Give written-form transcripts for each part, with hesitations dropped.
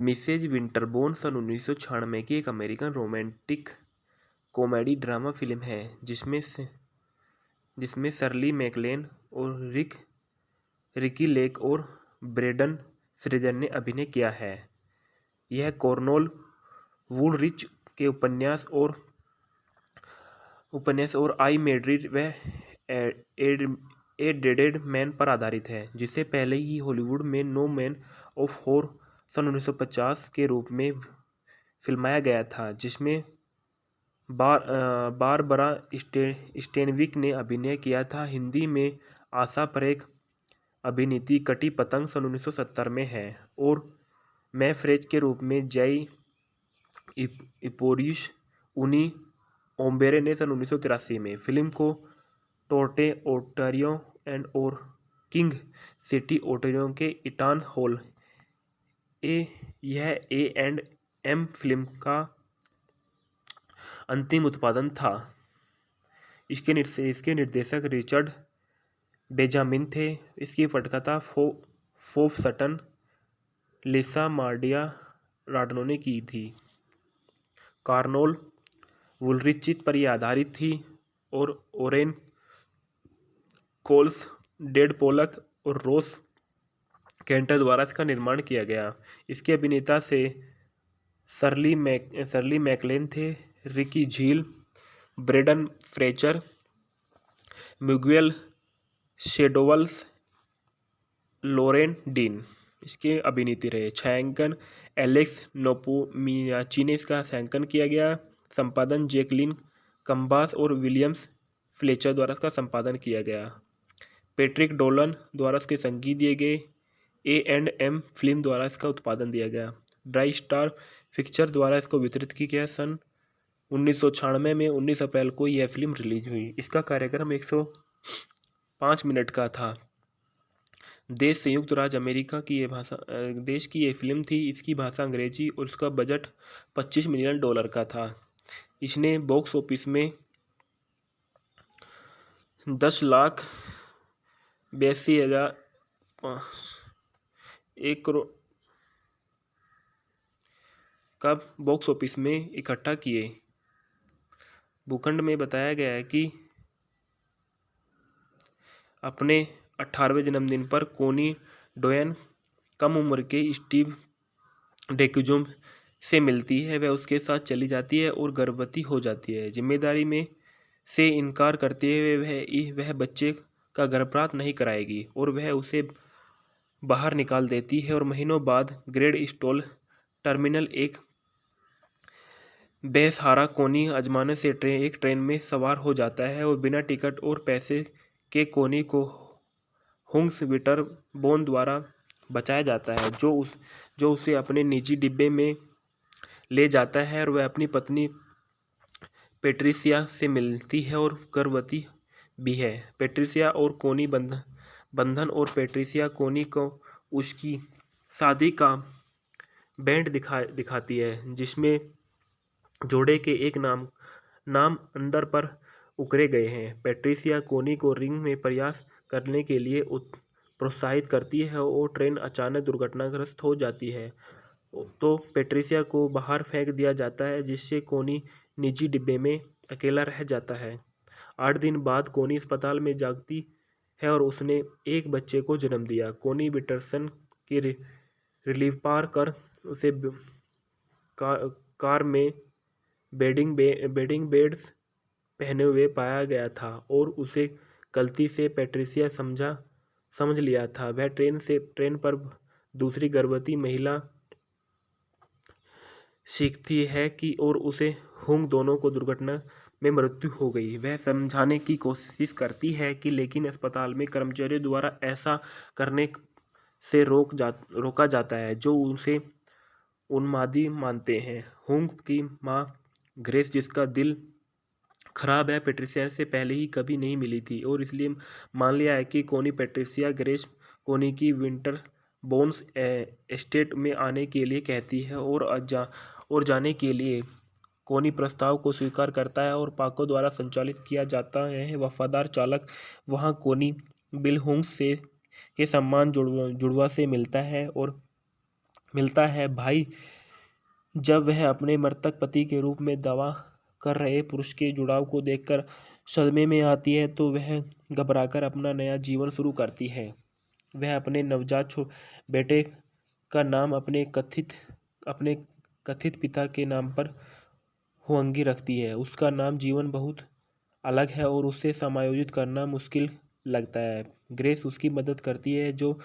Mrs विंटरबोर्न सन 1996 की एक American romantic comedy drama film है जिसमें शर्ली मैकलेन और रिकी लेक और ब्रेंडन फ्रेजर ने अभिनय किया है। यह कॉर्नेल वुलरिच के उपन्यास और I married a dead man पर आधारित है, जिसे पहले ही हॉलीवुड में नो मैन ऑफ वॉर सन 1950 के रूप में फिल्माया गया था, जिसमें बारबरा स्टेनविक ने अभिनय किया था। हिंदी में आशा परेख अभिनीत कटी पतंग सन 1970 में है और मैं फ्रेज के रूप में जय इपोरियस उनी ओम्बेरे ने सन 1983 में। फिल्म को टोरंटो ओंटारियो और किंग सिटी ओंटारियो के ईटन हॉल यह A&M फिल्म का अंतिम उत्पादन था। इसके निर्देशक रिचर्ड बेंजामिन थे। इसकी पटकथा फोफ सटन, लिसा मार्डिया राडनो ने की थी। कॉर्नेल वुलरिच पर यह आधारित थी और ओरेन कोल्स, डेड पोलक और रोस कैंटर द्वारा इसका निर्माण किया गया। इसके अभिनेता से शर्ली मैकलेन थे, रिकी झील, ब्रेंडन फ्रेजर, मिगुएल शेडोवल्स, लोरेन डीन इसके अभिनेता रहे। छायांकन एलेक्स नोपोमियाची ने इसका छायांकन किया गया। संपादन जैकलिन कम्बास और विलियम्स फ्लेचर द्वारा इसका संपादन किया गया। पैट्रिक डोलन द्वारा इसके संगीत दिए गए। A&M फिल्म द्वारा इसका उत्पादन दिया गया। ड्राई स्टार पिक्चर द्वारा इसको वितरित किया गया। सन 1996 में 19 अप्रैल को यह फिल्म रिलीज हुई। इसका कार्यक्रम 105 मिनट का था। देश संयुक्त राज्य अमेरिका की देश की ये फिल्म थी। इसकी भाषा अंग्रेजी और उसका बजट $25 मिलियन का था। इसने बॉक्स ऑफिस में 10,82,000 1 करोड़ का बॉक्स ऑफिस में इकट्ठा किए। भूखंड में बताया गया है कि अपने 18वें जन्मदिन पर कोनी डोयन कम उम्र के स्टीव डेक्यूजम से मिलती है। वह उसके साथ चली जाती है और गर्भवती हो जाती है। जिम्मेदारी में से इनकार करते हुए वह बच्चे का गर्भपात नहीं कराएगी और वह उसे बाहर निकाल देती है। और महीनों बाद ग्रेड स्टॉल टर्मिनल एक बेसहारा कोनी आजमाने से एक ट्रेन में सवार हो जाता है और बिना टिकट और पैसे के कोनी को हुंग्स विंटरबोर्न द्वारा बचाया जाता है, जो उसे अपने निजी डिब्बे में ले जाता है और वह अपनी पत्नी पेट्रिसिया से मिलती है और गर्भवती भी है। पेट्रिसिया और कोनी बंधन और पेट्रिसिया कोनी को उसकी शादी का बैंड दिखाती है, जिसमें जोड़े के एक नाम अंदर पर उकरे गए हैं। पेट्रिसिया कोनी को रिंग में प्रयास करने के लिए प्रोत्साहित करती है और ट्रेन अचानक दुर्घटनाग्रस्त हो जाती है तो पेट्रिसिया को बाहर फेंक दिया जाता है, जिससे कोनी निजी डिब्बे में अकेला रह जाता है। 8 दिन बाद कोनी अस्पताल में जागती है और उसने एक बच्चे को जन्म दिया। कोनी विटरसन की रिलीफ पार कर उसे कार में बेडिंग बेड्स पहने हुए पाया गया था और उसे गलती से पेट्रिसिया समझ लिया था। वह ट्रेन पर दूसरी गर्भवती महिला सीखती है कि और उसे हुंग दोनों को दुर्घटना में मृत्यु हो गई। वह समझाने की कोशिश करती है कि लेकिन अस्पताल में कर्मचारियों द्वारा ऐसा करने से रोका जाता है, जो उसे उन्मादी मानते हैं। हुंग की मां ग्रेस, जिसका दिल खराब है, पेट्रिसिया से पहले ही कभी नहीं मिली थी और इसलिए मान लिया है कि कोनी पेट्रिसिया ग्रेस कोनी की विंटरबोर्न एस्टेट में आने के लिए कहती है और जाने के लिए कोनी प्रस्ताव को स्वीकार करता है और पाको द्वारा संचालित किया जाता है। वफादार चालक वहां कोनी बिल हुंग के सम्मान जुड़वा से मिलता है और मिलता है। भाई जब वह अपने मृतक पति के रूप में दावा कर रहे पुरुष के जुड़ाव को देखकर सदमे में आती है तो वह घबराकर अपना नया जीवन शुरू करती है। वह अपने नवजात बेटे का नाम अपने कथित पिता के नाम पर हुआंगी रखती है। उसका नाम जीवन बहुत अलग है और उसे समायोजित करना मुश्किल लगता है। ग्रेस उसकी मदद करती है, जो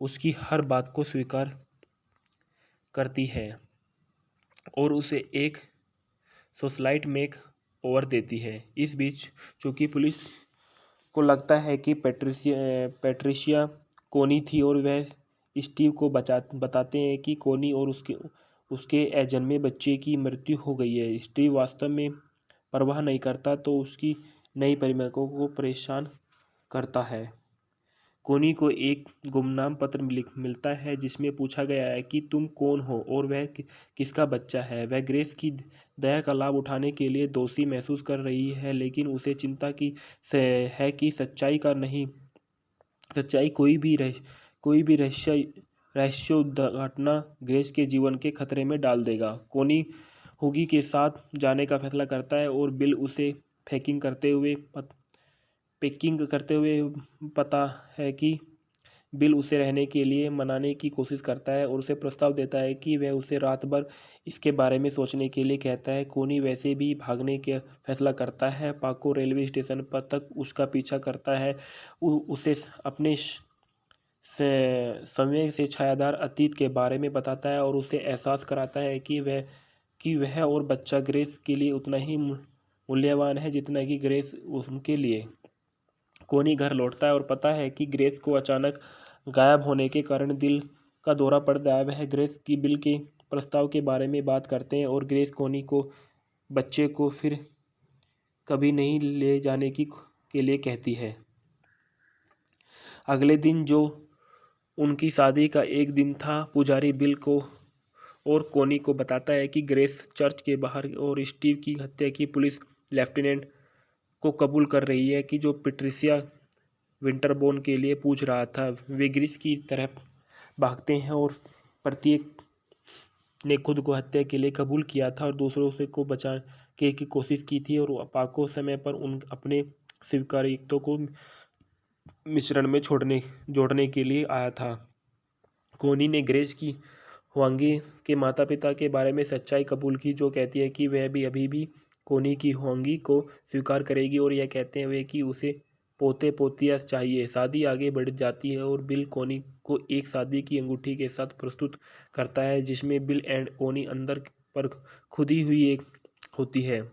उसकी हर बात को स्वीकार करती है और उसे एक सोशलाइट मेक ओवर देती है। इस बीच चूंकि पुलिस को लगता है कि पैट्रिशिया कोनी थी और वह स्टीव को बताते हैं कि कोनी और उसके अजन्मे बच्चे की मृत्यु हो गई है। स्टीव वास्तव में परवाह नहीं करता तो उसकी नई प्रेमिका को परेशान करता है। कोनी को एक गुमनाम पत्र मिलता है जिसमें पूछा गया है कि तुम कौन हो और वह किसका बच्चा है। वह ग्रेस की दया का लाभ उठाने के लिए दोषी महसूस कर रही है, लेकिन उसे चिंता की है कि सच्चाई कोई भी रहस्य उद्घाटना ग्रेस के जीवन के खतरे में डाल देगा। कोनी हुगी के साथ जाने का फैसला करता है और बिल उसे पैकिंग करते हुए पता है कि बिल उसे रहने के लिए मनाने की कोशिश करता है और उसे प्रस्ताव देता है कि वह उसे रात भर इसके बारे में सोचने के लिए कहता है। कोनी वैसे भी भागने का फैसला करता है। पाको रेलवे स्टेशन पर तक उसका पीछा करता है, उसे अपने समय से छायादार अतीत के बारे में बताता है और उसे एहसास कराता है कि वह और बच्चा ग्रेस के लिए उतना ही मूल्यवान है जितना कि ग्रेस उनके लिए। कोनी घर लौटता है और पता है कि ग्रेस को अचानक गायब होने के कारण दिल का दौरा पड़ गया है। वह ग्रेस की बिल के प्रस्ताव के बारे में बात करते हैं और ग्रेस कोनी को बच्चे को फिर कभी नहीं ले जाने के लिए कहती है। अगले दिन, जो उनकी शादी का एक दिन था, पुजारी बिल को और कोनी को बताता है कि ग्रेस चर्च के बाहर और स्टीव की हत्या की पुलिस लेफ्टिनेंट को कबूल कर रही है कि जो पेट्रिशिया विंटरबोर्न के लिए पूछ रहा था। वे ग्रीस की तरफ भागते हैं और प्रत्येक ने खुद को हत्या के लिए कबूल किया था और दूसरों से को बचाने की कोशिश की थी और पाको समय पर अपने स्वीकार्यताओं को मिश्रण में जोड़ने के लिए आया था। कोनी ने ग्रेस की हुआंगी के माता पिता के बारे में सच्चाई कबूल की, जो कहती है कि वह भी अभी भी कोनी की हुआंगी को स्वीकार करेगी और यह कहते हुए कि उसे पोते पोतियाँ चाहिए। शादी आगे बढ़ जाती है और बिल कोनी को एक शादी की अंगूठी के साथ प्रस्तुत करता है जिसमें बिल एंड कोनी अंदर पर खुदी हुई एक होती है।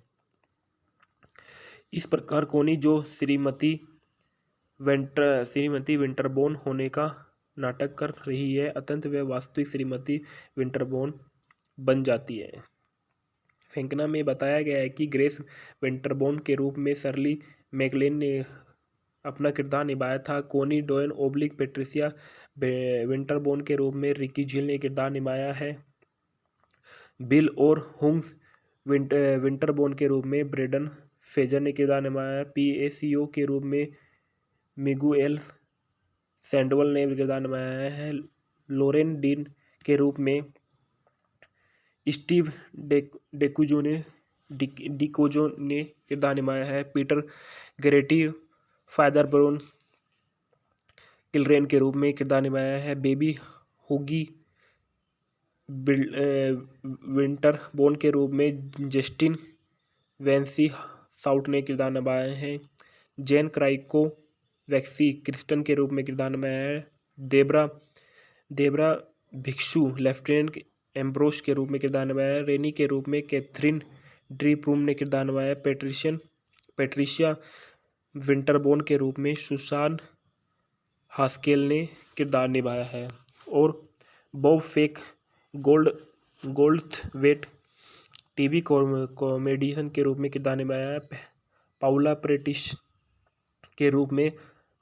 इस प्रकार कोनी, जो श्रीमती विंटरबोर्न होने का नाटक कर रही है, अत्यंत वह वास्तविक श्रीमती विंटरबोर्न बन जाती है। फेंकना में बताया गया है कि ग्रेस विंटरबोर्न के रूप में शर्ली मैकलेन ने अपना किरदार निभाया था। कोनी डोयन पेट्रिशिया विंटरबोर्न के रूप में रिकी झील ने किरदार निभाया है। बिल और हुंग्स विंटरबोर्न के रूप में ब्रेंडन फ्रेजर ने किरदार निभाया है। पीएसीओ के रूप में मिगुएल सैंडोवल ने किरदार निभाया है। लोरेन डीन के रूप में स्टीव डिकोजो ने किरदार निभाया है। पीटर गरेटी फादर ब्रोन किलरेन के रूप में किरदार निभाया है। बेबी हुगी विंटरबोर्न के रूप में जस्टिन वेंसी साउट ने किरदार निभाया है। जेन क्राइको वैक्सी क्रिस्टन के रूप में किरदार निभाया है। देब्रा भिक्षु लेफ्टिनेंट एम्ब्रोस के रूप में किरदार निभाया है। रेनी के रूप में कैथरीन ड्रीप्रूम ने किरदार निभाया है। पेट्रिशिया विंटरबोर्न के रूप में सुसान हास्केल ने किरदार निभाया है और बॉब फेक गोल्डथवेट टीवी कॉमेडियन के रूप में किरदार निभाया है। पाउला प्रेटिस के रूप में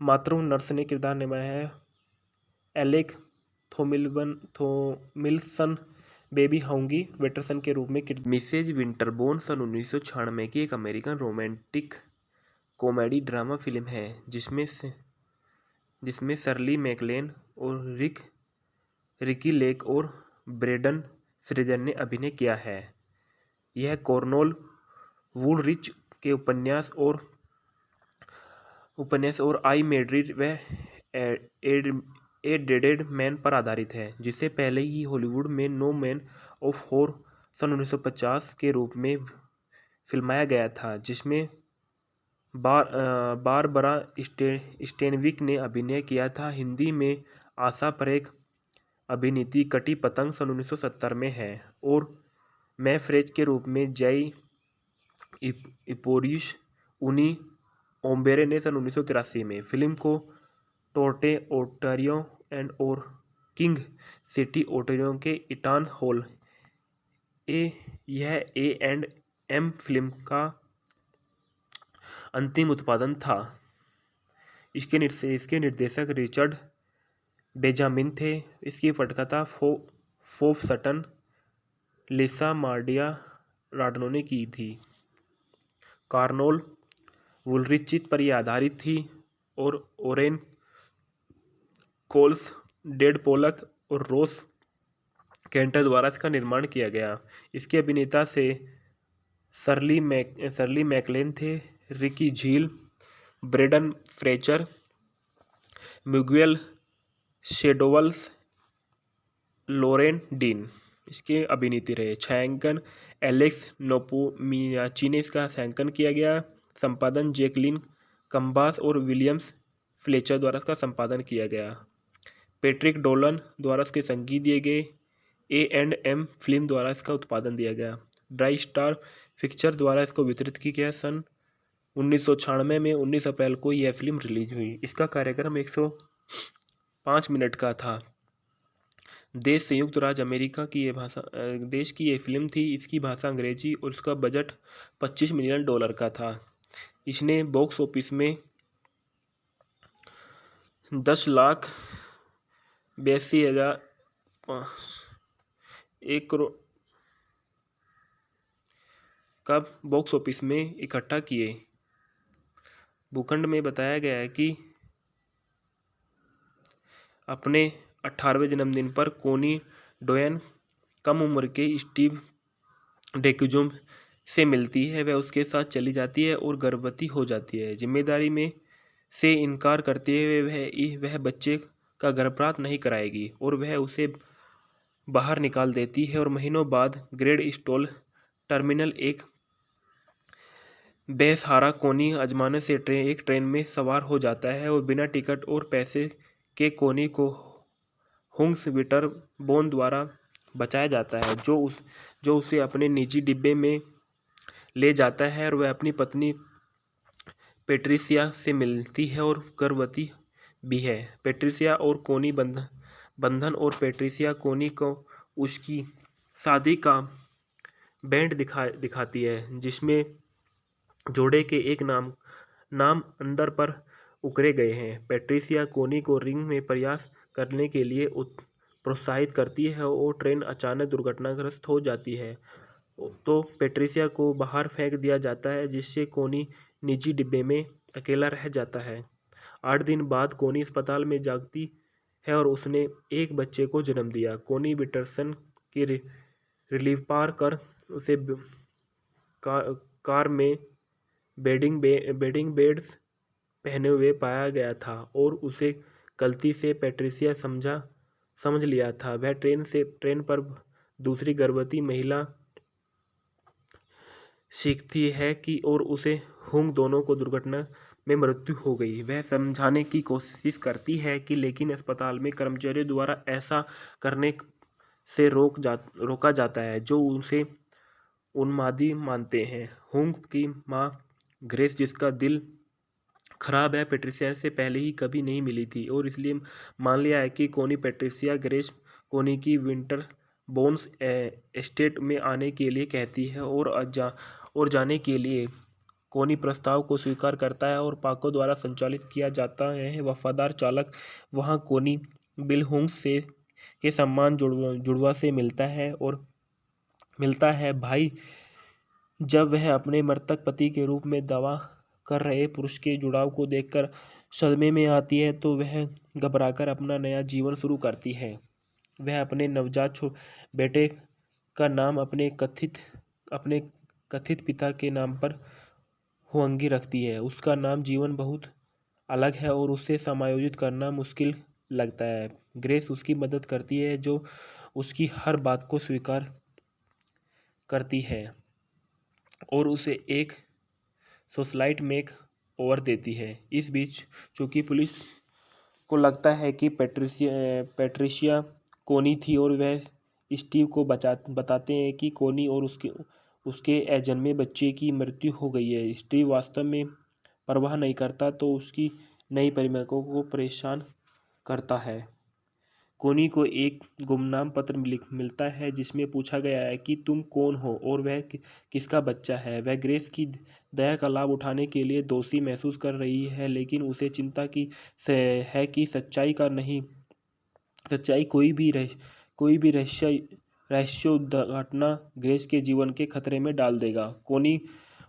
मातृ नर्स ने किरदार निभाया है। एलेक थोमिल्सन बेबी हाउंगी वेटरसन के रूप में मिसेज विंटरबोर्न सन 1996 की एक American romantic comedy drama film है जिसमें शर्ली मैकलेन और रिकी लेक और ब्रेंडन फ्रेजर ने अभिनय किया है। यह कॉर्नल वुलरिच के उपन्यास और आई मेड्रिड व ए डेडेड मैन पर आधारित है, जिसे पहले ही हॉलीवुड में नो मैन ऑफ वॉर सन 1950 के रूप में फिल्माया गया था, जिसमें बारबरा स्टेनविक ने अभिनय किया था। हिंदी में आशा परेख अभिनीत कटी पतंग सन 1970 में है और मैं फ्रेज के रूप में जय इपोरिश उनी ओम्बेरे ने सन 1983 में। फिल्म को टोरंटो ओंटारियो और किंग सिटी ओंटारियो के ईटन हॉल यह A&M फिल्म का अंतिम उत्पादन था। इसके निर्देशक रिचर्ड बेंजामिन थे। इसकी पटकथा फोफ सटन, लिसा मार्डिया राडनो ने की थी। कॉर्नल वुलरिच पर यह आधारित थी और ओरेन कोल्स, डेड पोलक और रोस केंटर द्वारा इसका निर्माण किया गया। इसके अभिनेता से शर्ली मैकलेन थे, रिकी झील, ब्रेंडन फ्रेजर, मिगुएल शेडोवल्स, लोरेन डीन इसके अभिनेता रहे। छायांकन एलेक्स नोपोमियाची ने इसका छायांकन किया गया। संपादन जैकलिन कंबास और विलियम्स फ्लेचर द्वारा इसका संपादन किया गया। पैट्रिक डोलन द्वारा इसके संगीत दिए गए। A&M फिल्म द्वारा इसका उत्पादन दिया गया। ड्राई स्टार पिक्चर द्वारा इसको वितरित किया गया। सन 1996 में 19 अप्रैल को यह फिल्म रिलीज हुई। इसका कार्यक्रम 105 मिनट का था। देश संयुक्त राज्य अमेरिका की देश की ये फिल्म थी। इसकी भाषा अंग्रेजी और इसका बजट $25 मिलियन का था। इसने बॉक्स ऑफिस में 10,82,1 करोड़ का बॉक्स ऑफिस में इकट्ठा किए। भूखंड में बताया गया है कि अपने 18वें जन्मदिन पर कोनी डोयन कम उम्र के स्टीव डेक्यूजुम से मिलती है। वह उसके साथ चली जाती है और गर्भवती हो जाती है। जिम्मेदारी में से इनकार करते हुए वह बच्चे का गर्भपात नहीं कराएगी और वह उसे बाहर निकाल देती है। और महीनों बाद ग्रेड स्टॉल टर्मिनल एक बेसहारा कोनी आजमाने से एक ट्रेन में सवार हो जाता है और बिना टिकट और पैसे के कोनी को हुंग्स विटरबोन द्वारा बचाया जाता है, जो उसे अपने निजी डिब्बे में ले जाता है और वह अपनी पत्नी पेट्रिसिया से मिलती है और गर्भवती भी है। पेट्रिसिया और कोनी बंधन और पेट्रिसिया कोनी को उसकी शादी का बैंड दिखाती है, जिसमें जोड़े के एक नाम अंदर पर उकरे गए हैं। पेट्रिसिया कोनी को रिंग में प्रयास करने के लिए प्रोत्साहित करती है और ट्रेन अचानक दुर्घटनाग्रस्त हो जाती है तो पेट्रिसिया को बाहर फेंक दिया जाता है, जिससे कोनी निजी डिब्बे में अकेला रह जाता है। 8 दिन बाद कोनी अस्पताल में जागती है और उसने एक बच्चे को जन्म दिया। कोनी विटरसन की रिलीफ पार कर उसे कार में बेडिंग बेड्स पहने हुए पाया गया था और उसे गलती से पेट्रिसिया समझ लिया था। वह ट्रेन पर दूसरी गर्भवती महिला सीखती है कि और उसे हुंग दोनों को दुर्घटना में मृत्यु हो गई। वह समझाने की कोशिश करती है कि लेकिन अस्पताल में कर्मचारियों द्वारा ऐसा करने से रोका जाता है, जो उसे उन्मादी मानते हैं। हुंग की मां ग्रेस, जिसका दिल खराब है, पेट्रिसिया से पहले ही कभी नहीं मिली थी और इसलिए मान लिया है कि कोनी पेट्रिसिया ग्रेस कोनी की विंटरबोन्स एस्टेट में आने के लिए कहती है और जाने के लिए कोनी प्रस्ताव को स्वीकार करता है और पाको द्वारा संचालित किया जाता है। वफादार चालक वहां कोनी बिल हुंग के सम्मान जुड़वा से मिलता है भाई। जब वह अपने मृतक पति के रूप में दावा कर रहे पुरुष के जुड़ाव को देखकर सदमे में आती है तो वह घबराकर अपना नया जीवन शुरू करती है। वह अपने नवजात बेटे का नाम अपने कथित पिता के नाम पर हुआंगी रखती है। उसका नाम जीवन बहुत अलग है और उसे समायोजित करना मुश्किल लगता है। ग्रेस उसकी मदद करती है, जो उसकी हर बात को स्वीकार करती है और उसे एक सोशलाइट मेक ओवर देती है। इस बीच चूंकि पुलिस को लगता है कि पैट्रिशिया कोनी थी और वह स्टीव को बताते हैं कि कोनी और उसके अजन्मे बच्चे की मृत्यु हो गई है। स्टीव वास्तव में परवाह नहीं करता तो उसकी नई प्रेमिका को परेशान करता है। कोनी को एक गुमनाम पत्र मिलता है जिसमें पूछा गया है कि तुम कौन हो और वह किसका बच्चा है। वह ग्रेस की दया का लाभ उठाने के लिए दोषी महसूस कर रही है, लेकिन उसे चिंता की है कि सच्चाई कोई भी रहस्योद्घाटना ग्रेस के जीवन के खतरे में डाल देगा। कोनी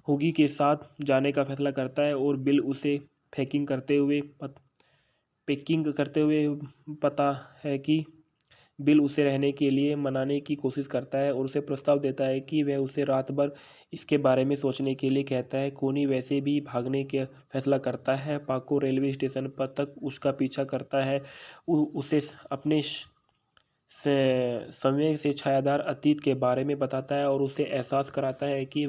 हुगी के साथ जाने का फैसला करता है और बिल उसे पैकिंग करते हुए पता है कि बिल उसे रहने के लिए मनाने की कोशिश करता है और उसे प्रस्ताव देता है कि वह उसे रात भर इसके बारे में सोचने के लिए कहता है। कोनी वैसे भी भागने का फैसला करता है। पाको रेलवे स्टेशन पर तक उसका पीछा करता है, उसे अपने समय से छायादार अतीत के बारे में बताता है और उसे एहसास कराता है कि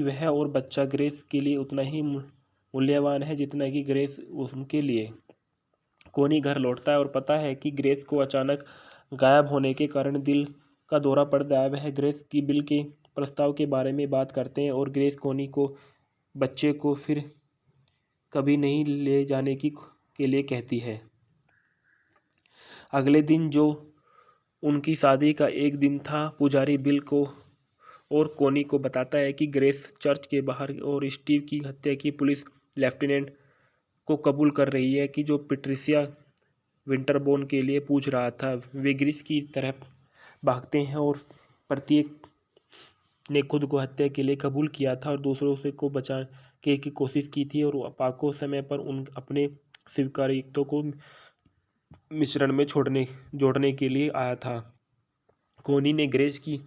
वह और बच्चा ग्रेस के लिए उतना ही मूल्यवान है जितना कि ग्रेस उनके लिए। कोनी घर लौटता है और पता है कि ग्रेस को अचानक गायब होने के कारण दिल का दौरा पड़ गया है। वह ग्रेस की बिल के प्रस्ताव के बारे में बात करते हैं और ग्रेस कोनी को बच्चे को फिर कभी नहीं ले जाने के लिए कहती है। अगले दिन, जो उनकी शादी का एक दिन था, पुजारी बिल को और कोनी को बताता है कि ग्रेस चर्च के बाहर और स्टीव की हत्या की पुलिस लेफ्टिनेंट को कबूल कर रही है कि जो पैट्रिशिया विंटरबोर्न के लिए पूछ रहा था। वे ग्रीस की तरफ भागते हैं और प्रत्येक ने खुद को हत्या के लिए कबूल किया था और दूसरों से को बचाने की कोशिश की थी और पाको समय पर अपने स्वीकार्यता को मिश्रण में जोड़ने के लिए आया था। कोनी ने ग्रेस की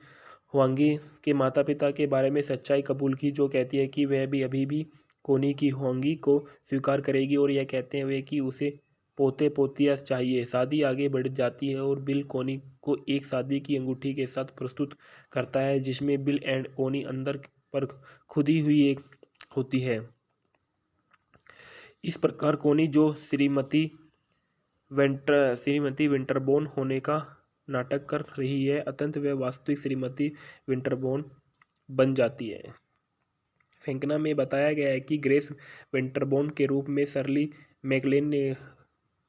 हुआंगी के माता पिता के बारे में सच्चाई कबूल की, जो कहती है कि वह भी अभी भी कोनी की हुआंगी को स्वीकार करेगी और यह कहते हुए कि उसे पोते पोतियाँ चाहिए। शादी आगे बढ़ जाती है और बिल कोनी को एक शादी की अंगूठी के साथ प्रस्तुत करता है जिसमें बिल एंड कोनी अंदर पर खुदी हुई एक होती है। इस प्रकार कोनी, जो श्रीमती विंटरबोर्न होने का नाटक कर रही है, अत्यंत वह वास्तविक श्रीमती विंटरबोर्न बन जाती है। फेंकना में बताया गया है कि ग्रेस विंटरबोर्न के रूप में शर्ली मैकलेन ने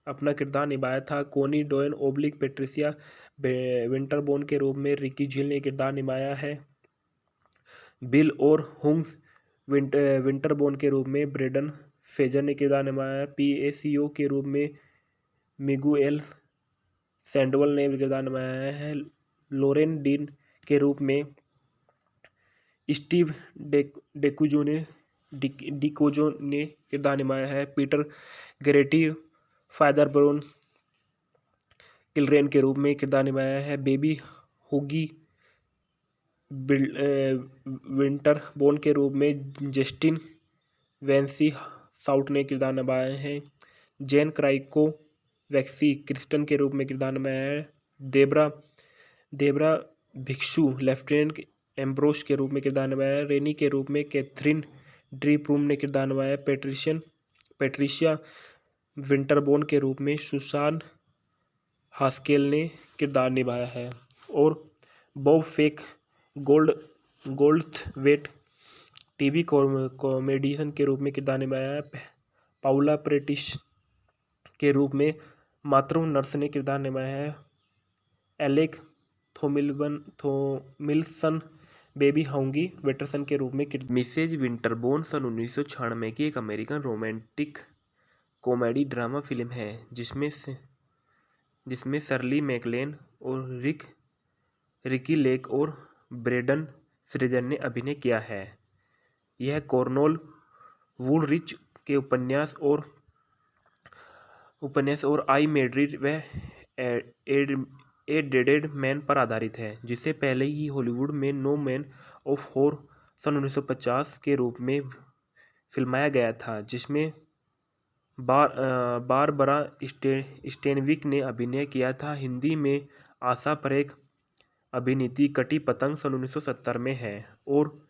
अपना किरदार निभाया था। कोनी डोयन पैट्रिशिया विंटरबोर्न के रूप में रिकी झील ने किरदार निभाया है। बिल और हुंग्स विंटरबोर्न के रूप में ब्रेंडन फ्रेजर ने किरदार निभाया है। पीएसीओ के रूप में मिगुएल सैंडोवल ने किरदार निभाया है। लोरेन डीन के रूप में स्टीव डिकोजो ने किरदार निभाया है। पीटर गरेटी फादर ब्रोन किलरेन के रूप में किरदार निभाया है। बेबी हुगी विंटरबोर्न के रूप में जस्टिन वेंसी साउट ने किरदार निभाया है। जेन क्राइको वैक्सी क्रिस्टन के रूप में किरदार निभाया है। देब्रा भिक्षु लेफ्टिनेंट एम्ब्रोस के रूप में किरदार निभाया है। रेनी के रूप में कैथरीन ड्रीप्रूम ने किरदार निभाया है। पैट्रिशिया विंटरबोर्न के रूप में सुसान हास्केल ने किरदार निभाया है और बॉब फेक गोल्डथवेट टीवी कॉमेडियन के रूप में किरदार निभाया है। पाउला प्रेटिस के रूप में मातृ नर्स ने किरदार निभाया है। एलेक थोमिल्सन बेबी हाउंगी वेटरसन के रूप में मिसेज विंटरबोर्न सन 1996 की एक American romantic comedy drama film है जिसमें शर्ली मैकलेन और रिकी लेक और ब्रेंडन फ्रेजर ने अभिनय किया है। यह कॉर्नेल वुलरिच के उपन्यास और आई मेड्रिड व ए डेडेड मैन पर आधारित है, जिसे पहले ही हॉलीवुड में नो मैन ऑफ वॉर सन 1950 के रूप में फिल्माया गया था, जिसमें बारबरा स्टेनविक ने अभिनय किया था। हिंदी में आशा परेख अभिनीत कटी पतंग सन 1970 में है और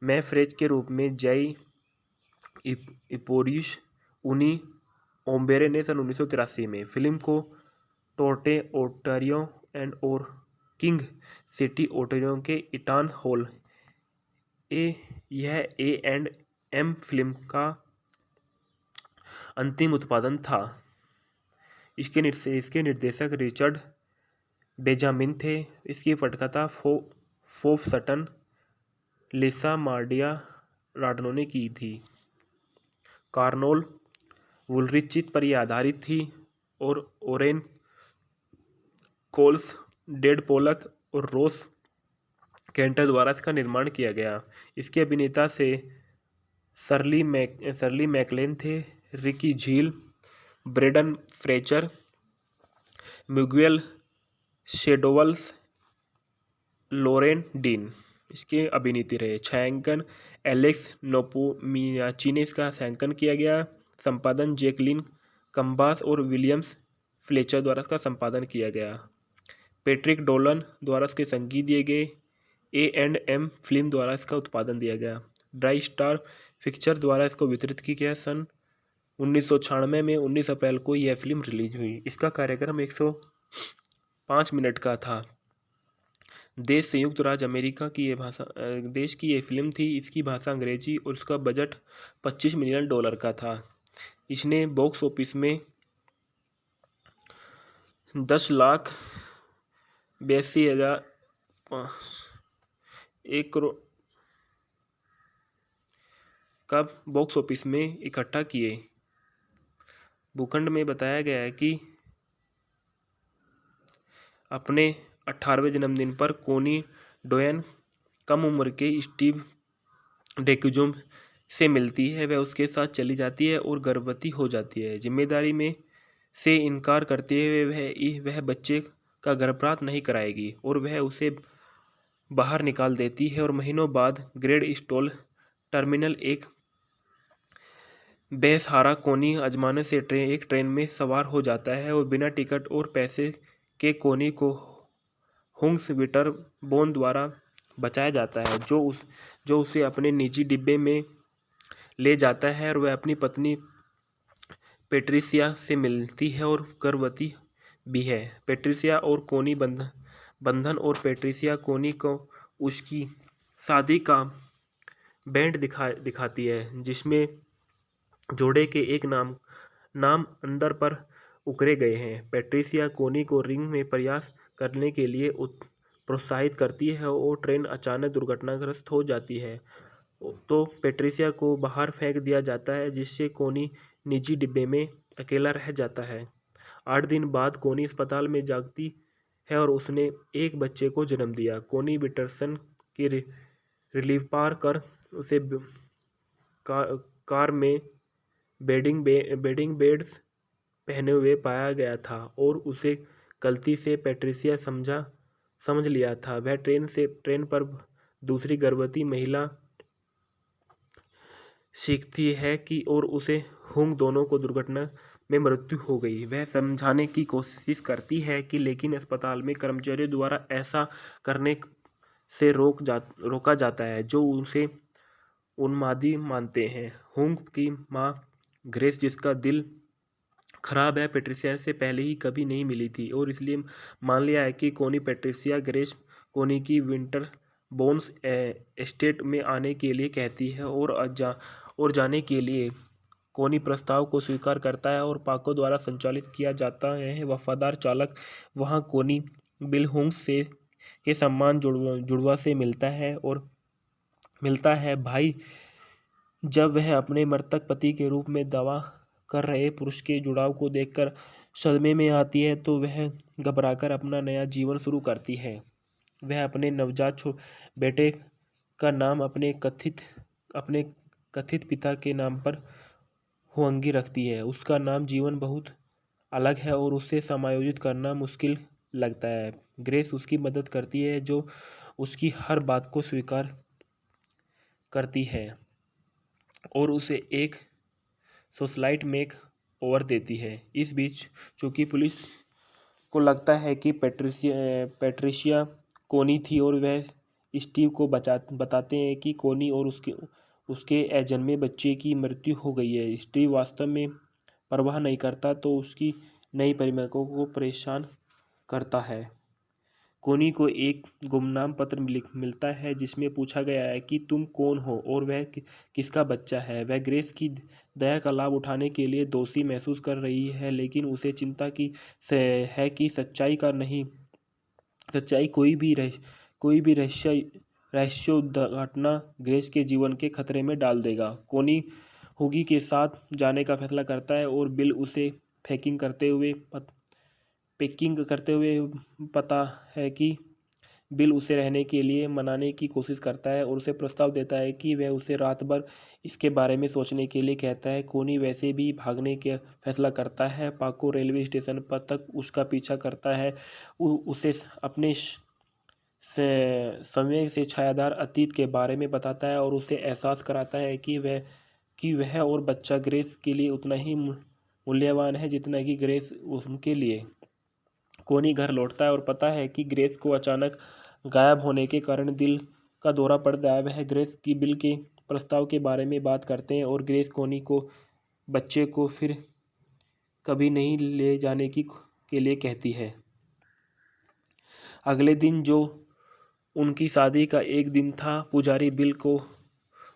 मैफ्रेज के रूप में जय इपोरिश उनी ओम्बेरे ने सन 1983 में। फिल्म को टोरंटो ओंटारियो और किंग सिटी ओंटारियो के ईटन हॉल यह A&M फिल्म का अंतिम उत्पादन था। इसके निर्देशक रिचर्ड बेंजामिन थे। इसकी पटकथा फोफ सटन, लिसा मार्डिया राडनो ने की थी। कार्नोल वुलरिच पर यह आधारित थी और ओरेन कोल्स, डेड पोलक और रोस कैंटर द्वारा इसका निर्माण किया गया। इसके अभिनेता से शर्ली मैकलेन थे, रिकी झील, ब्रेंडन फ्रेचर, मिगुएल शेडोवल्स, लोरेन डीन इसके अभिनेता रहे। छायांकन एलेक्स नोपोमियाची ने इसका छायांकन किया गया। संपादन जैकलिन कंबास और विलियम्स फ्लेचर द्वारा इसका संपादन किया गया। पैट्रिक डोलन द्वारा इसके संगीत दिए गए। A&M फिल्म द्वारा इसका उत्पादन दिया गया। ड्राई स्टार पिक्चर द्वारा इसको वितरित किया गया। सन 1996 में 19 अप्रैल को यह फिल्म रिलीज हुई। इसका कार्यक्रम 105 मिनट का था। देश संयुक्त राज्य अमेरिका की देश की ये फिल्म थी। इसकी भाषा अंग्रेजी और इसका बजट $25 मिलियन का था। इसने बॉक्स ऑफिस में 10,82,1 करोड़ का बॉक्स ऑफिस में इकट्ठा किए। भूखंड में बताया गया है कि अपने 18वें जन्मदिन पर कोनी डोयन कम उम्र के स्टीव डेक्यूजुम से मिलती है। वह उसके साथ चली जाती है और गर्भवती हो जाती है। जिम्मेदारी में से इनकार करते हुए वह बच्चे का गर्भपात नहीं कराएगी और वह उसे बाहर निकाल देती है। और महीनों बाद ग्रेड स्टॉल टर्मिनल एक बेसहारा कोनी आजमाने से एक ट्रेन में सवार हो जाता है और बिना टिकट और पैसे के कोनी को हुंग्स विटरबोन द्वारा बचाया जाता है, जो उसे अपने निजी डिब्बे में ले जाता है और वह अपनी पत्नी पेट्रिसिया से मिलती है और गर्भवती भी है। पेट्रिसिया और कोनी बंधन और पेट्रिसिया कोनी को उसकी शादी का बैंड दिखाती है, जिसमें जोड़े के एक नाम अंदर पर उकरे गए हैं। पेट्रिसिया कोनी को रिंग में प्रयास करने के लिए प्रोत्साहित करती है और ट्रेन अचानक दुर्घटनाग्रस्त हो जाती है तो पेट्रिसिया को बाहर फेंक दिया जाता है, जिससे कोनी निजी डिब्बे में अकेला रह जाता है। 8 दिन बाद कोनी अस्पताल में जागती है और उसने एक बच्चे को जन्म दिया। कोनी विटरसन की रिलीफ पार कर उसे कार में बेडिंग बेड्स पहने हुए पाया गया था और उसे गलती से पेट्रिसिया समझ लिया था। वह ट्रेन पर दूसरी गर्भवती महिला सीखती है कि और उसे हुंग दोनों को दुर्घटना में मृत्यु हो गई। वह समझाने की कोशिश करती है कि लेकिन अस्पताल में कर्मचारियों द्वारा ऐसा करने से रोका जाता है, जो उसे उन्मादी मानते हैं। हुंग की मां ग्रेस, जिसका दिल खराब है, पेट्रिसिया से पहले ही कभी नहीं मिली थी और इसलिए मान लिया है कि कोनी पेट्रिसिया ग्रेस कोनी की विंटरबोन्स एस्टेट में आने के लिए कहती है और जाने के लिए कोनी प्रस्ताव को स्वीकार करता है और पाको द्वारा संचालित किया जाता है। वफादार चालक वहां कोनी बिल हुंग्स के सम्मान जुड़वा से मिलता है भाई। जब वह अपने मृतक पति के रूप में दावा कर रहे पुरुष के जुड़ाव को देखकर सदमे में आती है तो वह घबराकर अपना नया जीवन शुरू करती है। वह अपने नवजात बेटे का नाम अपने कथित पिता के नाम पर हुआंगी रखती है। उसका नाम जीवन बहुत अलग है और उसे समायोजित करना मुश्किल लगता है। ग्रेस उसकी मदद करती है, जो उसकी हर बात को स्वीकार करती है और उसे एक सोशलाइट मेक ओवर देती है। इस बीच चूंकि पुलिस को लगता है कि पैट्रिशिया कोनी थी और वह स्टीव को बताते हैं कि कोनी और उसके अजन्मे बच्चे की मृत्यु हो गई है। स्टीव वास्तव में परवाह नहीं करता तो उसकी नई प्रेमिका को परेशान करता है। कोनी को एक गुमनाम पत्र मिलता है जिसमें पूछा गया है कि तुम कौन हो और वह किसका बच्चा है। वह ग्रेस की दया का लाभ उठाने के लिए दोषी महसूस कर रही है, लेकिन उसे चिंता की है कि सच्चाई कोई भी रहस्योद्घाटना ग्रेस के जीवन के खतरे में डाल देगा। कोनी हुगी के साथ जाने का फैसला करता है और बिल उसे पैकिंग करते हुए पता है कि बिल उसे रहने के लिए मनाने की कोशिश करता है और उसे प्रस्ताव देता है कि वह उसे रात भर इसके बारे में सोचने के लिए कहता है। कोनी वैसे भी भागने का फैसला करता है। पाको रेलवे स्टेशन पर तक उसका पीछा करता है, उसे अपने समय से छायादार अतीत के बारे में बताता है और उसे एहसास कराता है कि वह और बच्चा ग्रेस के लिए उतना ही मूल्यवान है जितना कि ग्रेस उनके लिए। कोनी घर लौटता है और पता है कि ग्रेस को अचानक गायब होने के कारण दिल का दौरा पड़ गया है। वह ग्रेस की बिल के प्रस्ताव के बारे में बात करते हैं और ग्रेस कोनी को बच्चे को फिर कभी नहीं ले जाने के लिए कहती है। अगले दिन, जो उनकी शादी का एक दिन था, पुजारी बिल को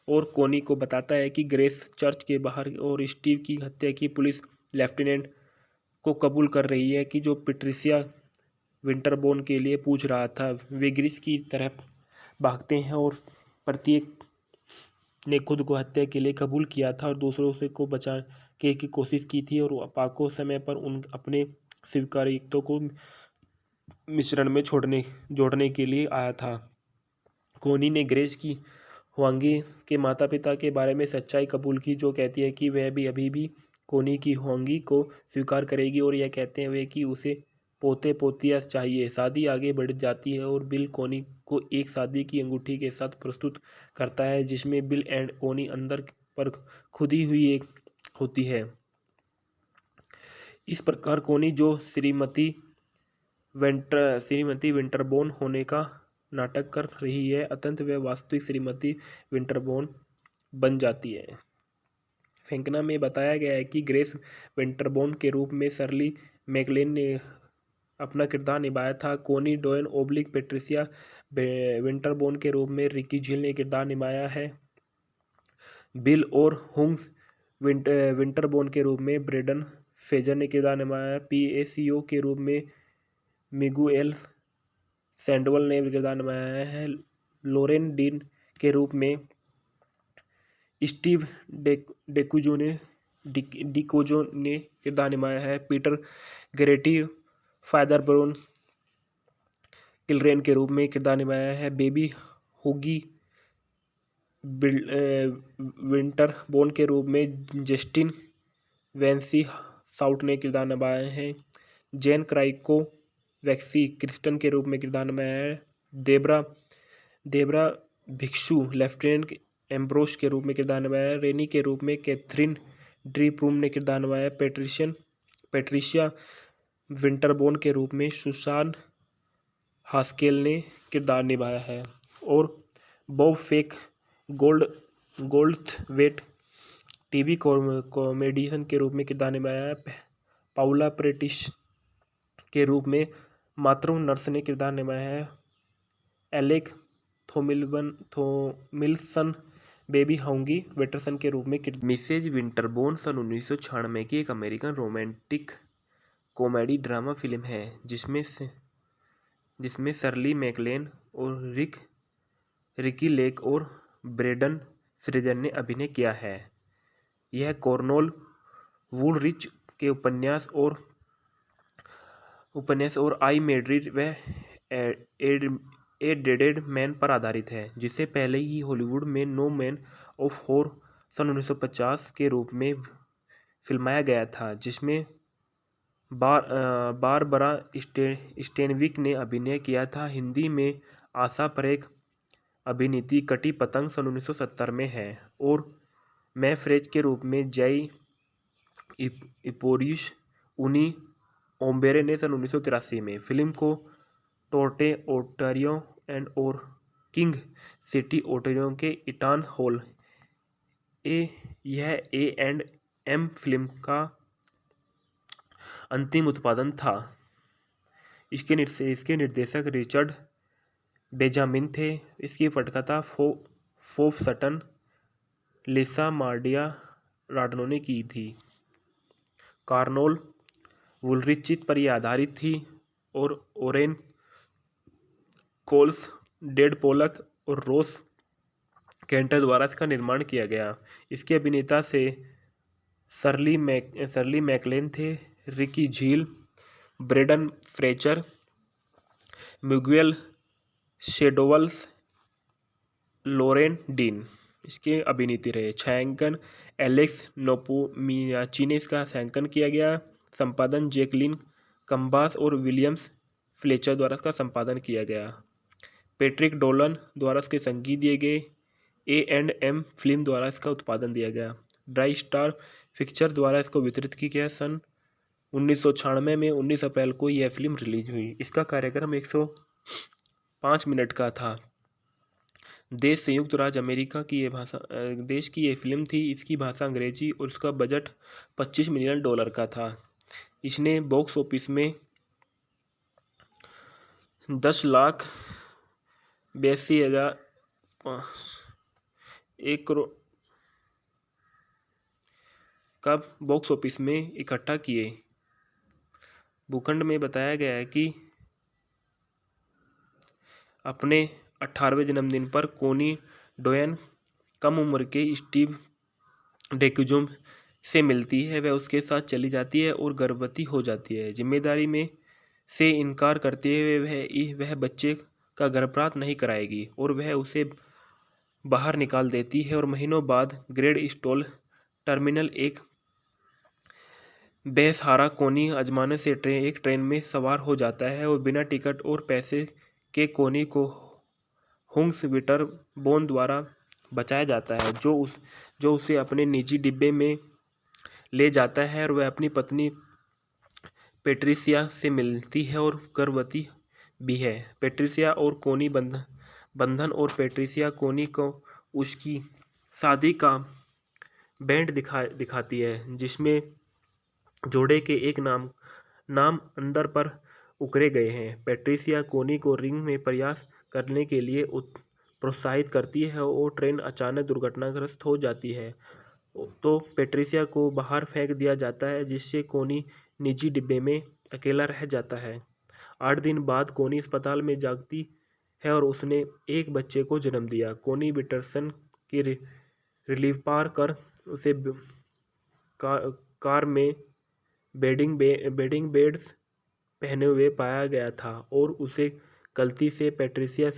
और कोनी को बताता है कि ग्रेस चर्च के बाहर और स्टीव की हत्या की पुलिस लेफ्टिनेंट को कबूल कर रही है कि जो पैट्रिशिया विंटरबोर्न के लिए पूछ रहा था। वे ग्रेस की तरफ भागते हैं और प्रत्येक ने खुद को हत्या के लिए कबूल किया था और दूसरों से को बचाने की कोशिश की थी और पाको समय पर अपने स्वीकार्यता को मिश्रण में जोड़ने के लिए आया था। कोनी ने ग्रेस की हुआंगी के माता पिता के बारे में सच्चाई कबूल की, जो कहती है कि वह भी अभी भी कोनी की हुआंगी को स्वीकार करेगी और यह कहते हुए कि उसे पोते पोतियाँ चाहिए। शादी आगे बढ़ जाती है और बिल कोनी को एक शादी की अंगूठी के साथ प्रस्तुत करता है जिसमें बिल एंड कोनी अंदर पर खुदी हुई एक होती है। इस प्रकार कोनी, जो श्रीमती विंटरबोर्न होने का नाटक कर रही है, अत्यंत वह वास्तविक श्रीमती विंटरबोर्न बन जाती है। फेंकना में बताया गया है कि ग्रेस विंटरबोर्न के रूप में शर्ली मैकलेन ने अपना किरदार निभाया था। कोनी डोयन पैट्रिशिया विंटरबोर्न के रूप में रिकी झील ने किरदार निभाया है। बिल और हुंग्स विंटरबोर्न के रूप में ब्रेंडन फ्रेजर ने किरदार निभाया है। पीएसीओ के रूप में मिगुएल सैंडोवल ने किरदार निभाया है। लोरेन डीन के रूप में स्टीव डिकोजो ने किरदार निभाया है। पीटर गरेटी फादर ब्रोन किलरेन के रूप में किरदार निभाया है। बेबी हुगी विंटरबोर्न के रूप में जस्टिन वेंसी साउट ने किरदार निभाया है। जेन क्राइको वैक्सी क्रिस्टन के रूप में किरदार निभाया है। देब्रा भिक्षु लेफ्टिनेंट एम्ब्रोस के रूप में किरदार निभाया है। रेनी के रूप में कैथरीन डी प्रूम ने किरदार निभाया है। पैट्रिशिया विंटरबोर्न के रूप में सुसान हास्केल ने किरदार निभाया है और बॉब फेक गोल्डथवेट टीवी कॉमेडियन के रूप में किरदार निभाया है। पाउला प्रेटिस के रूप में मातृ नर्स ने किरदार निभाया है। एलेक थोमिल्सन बेबी हाउंगी वेटरसन के रूप में मिसेज विंटरबोर्न सन 1996 की एक American romantic comedy drama film है जिसमें शर्ली मैकलेन और रिकी लेक और ब्रेंडन फ्रेजर ने अभिनय किया है। यह कॉर्नेल वुलरिच के उपन्यास और आई मेड्रिड व ए डेडेड मैन पर आधारित है, जिसे पहले ही हॉलीवुड में नो मैन ऑफ हॉर सन 1950 के रूप में फिल्माया गया था, जिसमें बारबरा स्टेनविक ने अभिनय किया था। हिंदी में आशा परेख अभिनीत कटी पतंग सन 1970 में है और मैं फ्रेज के रूप में जय इपोरिश उनी ओम्बेरे ने सन 1983 में। फिल्म को टोरंटो ओंटारियो और किंग सिटी ओंटारियो के ईटन हॉल यह A&M फिल्म का अंतिम उत्पादन था। इसके निर्देशक रिचर्ड बेंजामिन थे। इसकी पटकथा फोफ सटन, लिसा मार्डिया राडनो ने की थी। कार्नोल वुलरिच पर यह आधारित थी और ओरेन कोल्स, डेड पोलक और रोस केंटर द्वारा इसका निर्माण किया गया। इसके अभिनेता से शर्ली मैकलेन थे, रिकी झील, ब्रेंडन फ्रेचर, मिगुएल शेडोवल्स, लोरेन डीन इसके अभिनेता रहे। छायांकन एलेक्स नोपोमियाची ने इसका छायांकन किया गया। संपादन जैकलिन कंबास और विलियम्स फ्लेचर द्वारा इसका संपादन किया गया। पैट्रिक डोलन द्वारा इसके संगीत दिए गए। A&M फिल्म द्वारा इसका उत्पादन दिया गया। ड्राई स्टार पिक्चर द्वारा इसको वितरित किया गया। सन 1996 में 19 अप्रैल को यह फिल्म रिलीज हुई। इसका कार्यक्रम 105 मिनट का था। देश संयुक्त राज्य अमेरिका की देश की ये फिल्म थी। इसकी भाषा अंग्रेजी और इसका बजट $25 मिलियन का था। इसने बॉक्स ऑफिस में 10,82,000 1 करोड़ का बॉक्स ऑफिस में इकट्ठा किए। भूखंड में बताया गया है कि अपने 18वें जन्मदिन पर कोनी डोयन कम उम्र के स्टीव डेक्यूजुम से मिलती है। वह उसके साथ चली जाती है और गर्भवती हो जाती है। जिम्मेदारी में से इनकार करते हुए वह बच्चे का गर्भपात नहीं कराएगी और वह उसे बाहर निकाल देती है। और महीनों बाद ग्रेड स्टॉल टर्मिनल एक बेसहारा कोनी आजमाने से एक ट्रेन में सवार हो जाता है और बिना टिकट और पैसे के कोनी को हुंग्स विटरबोन द्वारा बचाया जाता है, जो उसे अपने निजी डिब्बे में ले जाता है और वह अपनी पत्नी पेट्रिसिया से मिलती है और गर्भवती भी है। पेट्रिसिया और कोनी बंधन और पेट्रिसिया कोनी को उसकी शादी का बैंड दिखाती है, जिसमें जोड़े के एक नाम अंदर पर उकरे गए हैं। पेट्रिसिया कोनी को रिंग में प्रयास करने के लिए प्रोत्साहित करती है और ट्रेन अचानक दुर्घटनाग्रस्त हो जाती है तो पेट्रिसिया को बाहर फेंक दिया जाता है, जिससे कोनी निजी डिब्बे में अकेला रह जाता है। 8 दिन बाद कोनी अस्पताल में जागती है और उसने एक बच्चे को जन्म दिया। कोनी विटरसन की रिलीफ पार कर उसे कार में बेडिंग बेड्स पहने हुए पाया गया था और उसे गलती से पेट्रिसिया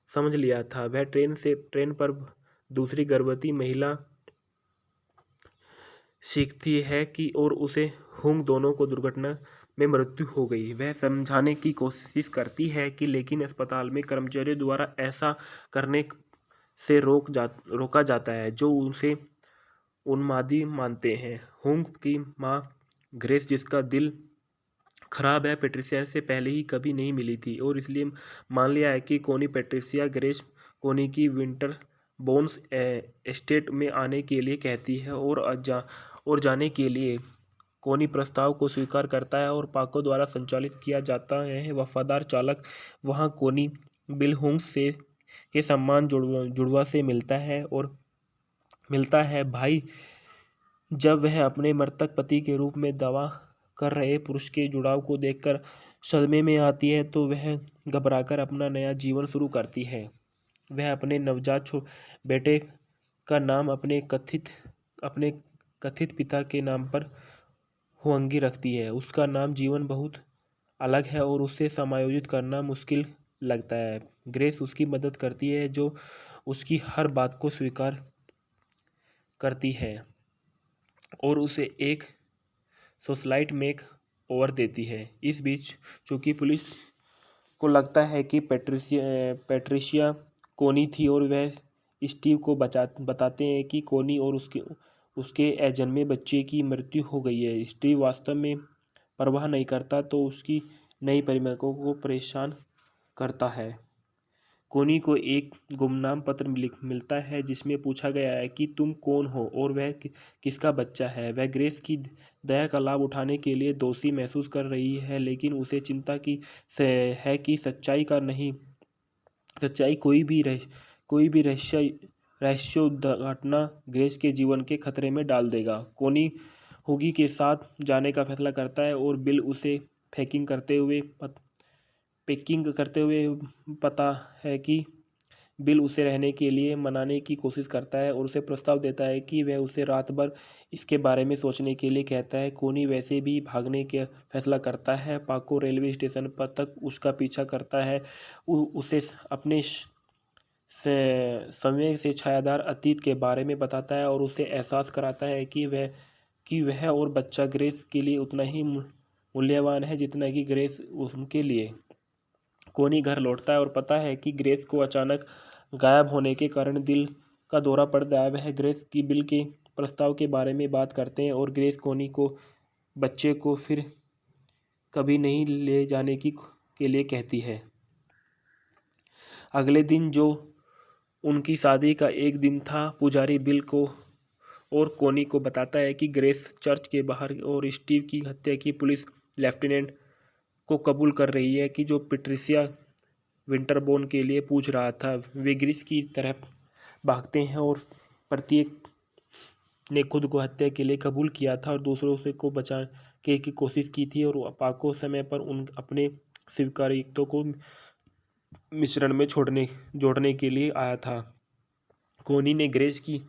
समझ लिया था। वह ट्रेन पर दूसरी गर्भवती महिला सीखती है कि और उसे हुंग दोनों को दुर्घटना में मृत्यु हो गई। वह समझाने की कोशिश करती है कि लेकिन अस्पताल में कर्मचारियों द्वारा ऐसा करने से रोका जाता है, जो उसे उन्मादी मानते हैं। हुंग की मां ग्रेस, जिसका दिल खराब है, पेट्रिसिया से पहले ही कभी नहीं मिली थी और इसलिए मान लिया है कि कोनी पेट्रिसिया ग्रेस कोनी की विंटर बोन्स एस्टेट में आने के लिए कहती है और जाने के लिए कोनी प्रस्ताव को स्वीकार करता है और पाको द्वारा संचालित किया जाता है। वफादार चालक वहां कोनी बिल हुंग के सम्मान जुड़वा से मिलता है भाई। जब वह अपने मृतक पति के रूप में दावा कर रहे पुरुष के जुड़ाव को देखकर सदमे में आती है तो वह घबराकर अपना नया जीवन शुरू करती है। वह अपने नवजात बेटे का नाम अपने कथित पिता के नाम पर हुआंगी रखती है। उसका नाम जीवन बहुत अलग है और उसे समायोजित करना मुश्किल लगता है। ग्रेस उसकी मदद करती है, जो उसकी हर बात को स्वीकार करती है और उसे एक सोशलाइट में ओवर देती है। इस बीच चूंकि पुलिस को लगता है कि पैट्रिशिया कोनी थी और वह स्टीव को बताते हैं कि कोनी और उसके अजन्मे बच्चे की मृत्यु हो गई है। स्टीव वास्तव में परवाह नहीं करता तो उसकी नई प्रेमिका को परेशान करता है। कोनी को एक गुमनाम पत्र मिलता है जिसमें पूछा गया है कि तुम कौन हो और वह किसका बच्चा है। वह ग्रेस की दया का लाभ उठाने के लिए दोषी महसूस कर रही है, लेकिन उसे चिंता की है कि सच्चाई कोई भी रहस्य उद्घाटना ग्रेस के जीवन के खतरे में डाल देगा। कोनी हुगी के साथ जाने का फैसला करता है और बिल उसे पैकिंग करते हुए पता है कि बिल उसे रहने के लिए मनाने की कोशिश करता है और उसे प्रस्ताव देता है कि वह उसे रात भर इसके बारे में सोचने के लिए कहता है। कोनी वैसे भी भागने का फैसला करता है। पाको रेलवे स्टेशन पर तक उसका पीछा करता है, उसे अपने समय से छायादार अतीत के बारे में बताता है और उसे एहसास कराता है कि वह और बच्चा ग्रेस के लिए उतना ही मूल्यवान है जितना कि ग्रेस उनके लिए। कोनी घर लौटता है और पता है कि ग्रेस को अचानक गायब होने के कारण दिल का दौरा पड़ गया है। वह ग्रेस की बिल के प्रस्ताव के बारे में बात करते हैं और ग्रेस कोनी को बच्चे को फिर कभी नहीं ले जाने के लिए कहती है। अगले दिन जो उनकी शादी का एक दिन था, पुजारी बिल को और कोनी को बताता है कि ग्रेस चर्च के बाहर और स्टीव की हत्या की पुलिस लेफ्टिनेंट को कबूल कर रही है कि जो पैट्रिशिया विंटरबोर्न के लिए पूछ रहा था। वे ग्रेस की तरफ भागते हैं और प्रत्येक ने खुद को हत्या के लिए कबूल किया था और दूसरों से को बचाने की कोशिश की थी और पाको समय पर अपने स्वीकारियों को मिश्रण में जोड़ने के लिए आया था। कोनी ने ग्रेस की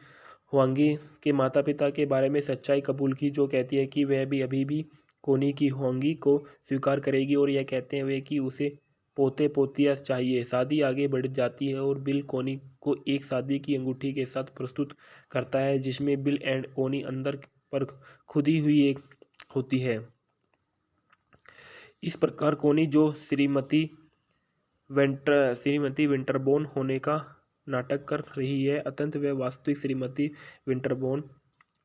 हुआंगी के माता पिता के बारे में सच्चाई कबूल की, जो कहती है कि वह भी अभी भी कोनी की हुआंगी को स्वीकार करेगी और यह कहते हुए कि उसे पोते पोतियाँ चाहिए। शादी आगे बढ़ जाती है और बिल कोनी को एक शादी की अंगूठी के साथ प्रस्तुत करता है जिसमें बिल एंड कोनी अंदर पर खुदी हुई एक होती है। इस प्रकार कोनी जो श्रीमती विंटरबोर्न होने का नाटक कर रही है, अत्यंत वह वास्तविक श्रीमती विंटरबोर्न